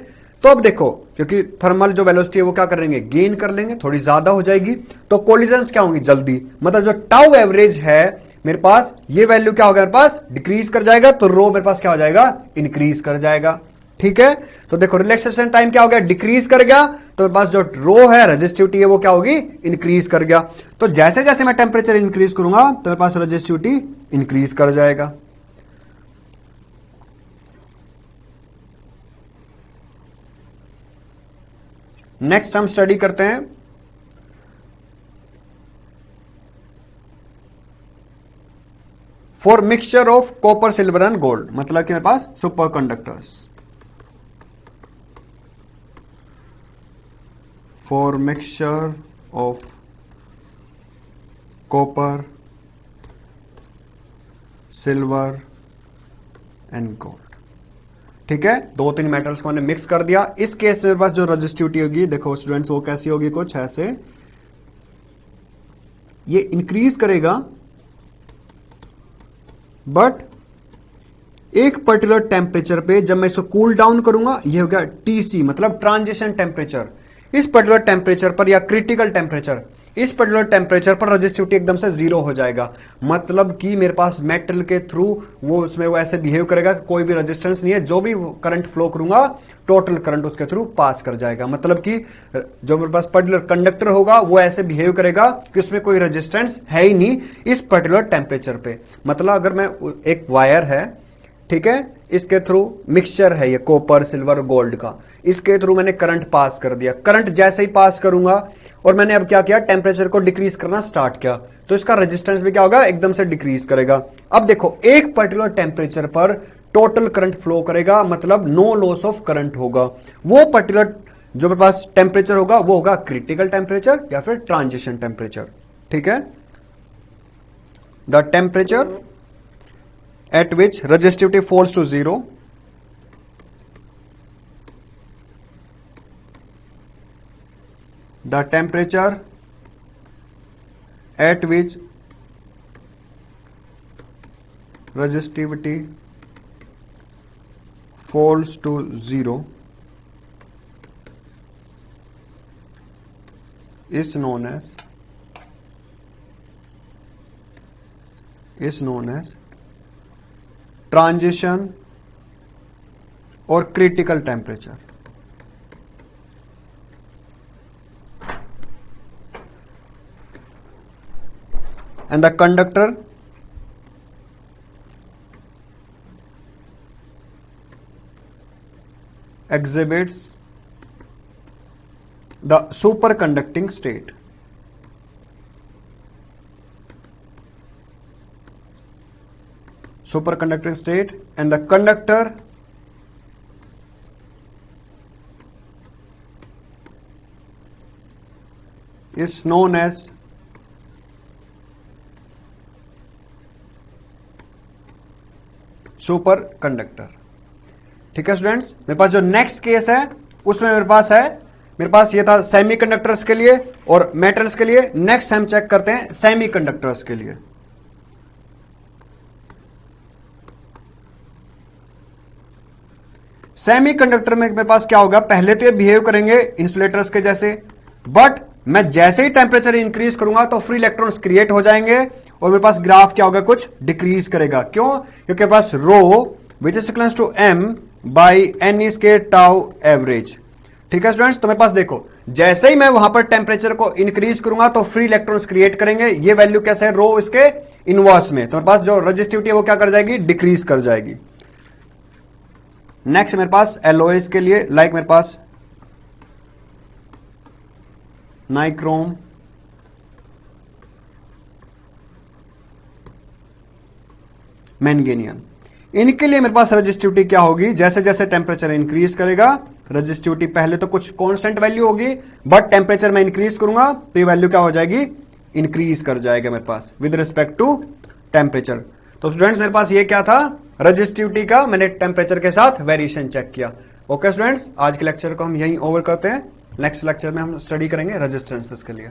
तो अब देखो, क्योंकि थर्मल जो वेलोसिटी है वो क्या कर लेंगे, गेन कर लेंगे, थोड़ी ज्यादा हो जाएगी, तो कोलिजन्स क्या होंगी, जल्दी। मतलब जो टाउ एवरेज है मेरे पास, ये वैल्यू क्या होगा मेरे पास, डिक्रीज कर जाएगा, तो रो मेरे पास क्या हो जाएगा, इंक्रीज कर जाएगा। ठीक है, तो देखो रिलैक्सेशन टाइम क्या हो गया, डिक्रीज कर गया, तो मेरे पास जो रो है रेजिस्टिविटी है वो क्या होगी, इंक्रीज कर गया। तो जैसे जैसे मैं टेम्परेचर इंक्रीज करूंगा तो मेरे पास रेजिस्टिविटी इंक्रीज कर जाएगा। नेक्स्ट हम स्टडी करते हैं for mixture of copper silver and gold. मतलब कि मेरे पास super conductors, for mixture of copper, silver and gold। ठीक है, 2-3 मेटल्स को मैंने मिक्स कर दिया। इस केस में मेरे पास जो रेजिस्टिविटी होगी, देखो स्टूडेंट्स, वो कैसी होगी, कुछ ऐसे, ये इंक्रीज करेगा, बट एक पर्टिकुलर टेम्परेचर पे जब मैं इसको कूल डाउन करूंगा, ये हो गया TC मतलब ट्रांजिशन टेम्परेचर। इस पर्टिकुलर टेम्परेचर पर या क्रिटिकल टेम्परेचर, इस पर्टिकुलर टेम्परेचर पर रेजिस्टिविटी एकदम से 0 हो जाएगा। मतलब कि मेरे पास मेटल के थ्रू वो उसमें वो ऐसे बिहेव करेगा कि कोई भी रेजिस्टेंस नहीं है, जो भी करंट फ्लो करूंगा टोटल करंट उसके थ्रू पास कर जाएगा। मतलब कि जो मेरे पास पर्टिकुलर कंडक्टर होगा वो ऐसे बिहेव करेगा कि उसमें कोई रेजिस्टेंस है ही नहीं इस पर्टिकुलर टेम्परेचर पे। मतलब अगर मैं एक वायर है, ठीक है, इसके थ्रू मिक्सचर है ये कॉपर सिल्वर गोल्ड का, इसके थ्रू मैंने करंट पास कर दिया। करंट जैसे ही पास करूंगा और मैंने अब क्या किया, टेम्परेचर को डिक्रीज करना स्टार्ट किया, तो इसका रेजिस्टेंस भी क्या होगा, एकदम से डिक्रीज करेगा। अब देखो, एक पर्टिकुलर टेम्परेचर पर टोटल करंट फ्लो करेगा, मतलब नो लॉस ऑफ करंट होगा। वो पर्टिकुलर जो मेरे पास टेम्परेचर होगा वो होगा क्रिटिकल टेम्परेचर या फिर ट्रांजिशन टेम्परेचर। ठीक है, the temperature at which resistivity falls to 0, the temperature at which resistivity falls to 0 is known as transition और critical temperature. And the conductor exhibits the superconducting state. Superconducting state, and the conductor is known as super conductor. ठीक है students, मेरे पास जो next case है उसमें मेरे पास ये था सेमीकंडक्टर्स के लिए और मेटल्स के लिए। नेक्स्ट हम चेक करते हैं सेमीकंडक्टर्स के लिए। सेमीकंडक्टर में मेरे पास क्या होगा, पहले तो ये बिहेव करेंगे इंसुलेटर्स के जैसे, बट मैं जैसे ही टेंपरेचर इंक्रीज करूंगा तो फ्री इलेक्ट्रॉन्स क्रिएट हो जाएंगे और मेरे पास ग्राफ क्या होगा, कुछ डिक्रीज करेगा। क्यों? क्योंकि मेरे पास rho which is equals to m by n square tau average. ठीक है स्टूडेंट्स, तो मेरे पास देखो जैसे ही मैं वहां पर टेंपरेचर को इंक्रीज करूंगा तो फ्री इलेक्ट्रॉन्स क्रिएट करेंगे। ये वैल्यू कैसे है, रो इसके इनवर्स में, तो मेरे पास जो रेजिस्टिविटी है वो क्या कर जाएगी, डिक्रीज कर जाएगी। नेक्स्ट मेरे पास एलओएस के लिए, लाइक मेरे पास नाइक्रोम, मैंगेनियम, इनके लिए मेरे पास रेजिस्टिविटी क्या होगी, जैसे जैसे टेंपरेचर इंक्रीज करेगा रेजिस्टिविटी पहले तो कुछ कांस्टेंट वैल्यू होगी, बट टेंपरेचर में इंक्रीज करूंगा तो ये वैल्यू क्या हो जाएगी, इंक्रीज कर जाएगा मेरे पास विद रिस्पेक्ट टू टेंपरेचर। तो स्टूडेंट्स मेरे पास ये क्या था, रेजिस्टिविटी का मैंने टेंपरेचर के साथ वेरिएशन चेक किया। ओके स्टूडेंट्स, आज के लेक्चर को हम यहीं ओवर करते हैं। नेक्स्ट लेक्चर में हम स्टडी करेंगे रेजिस्टेंसेस के लिए।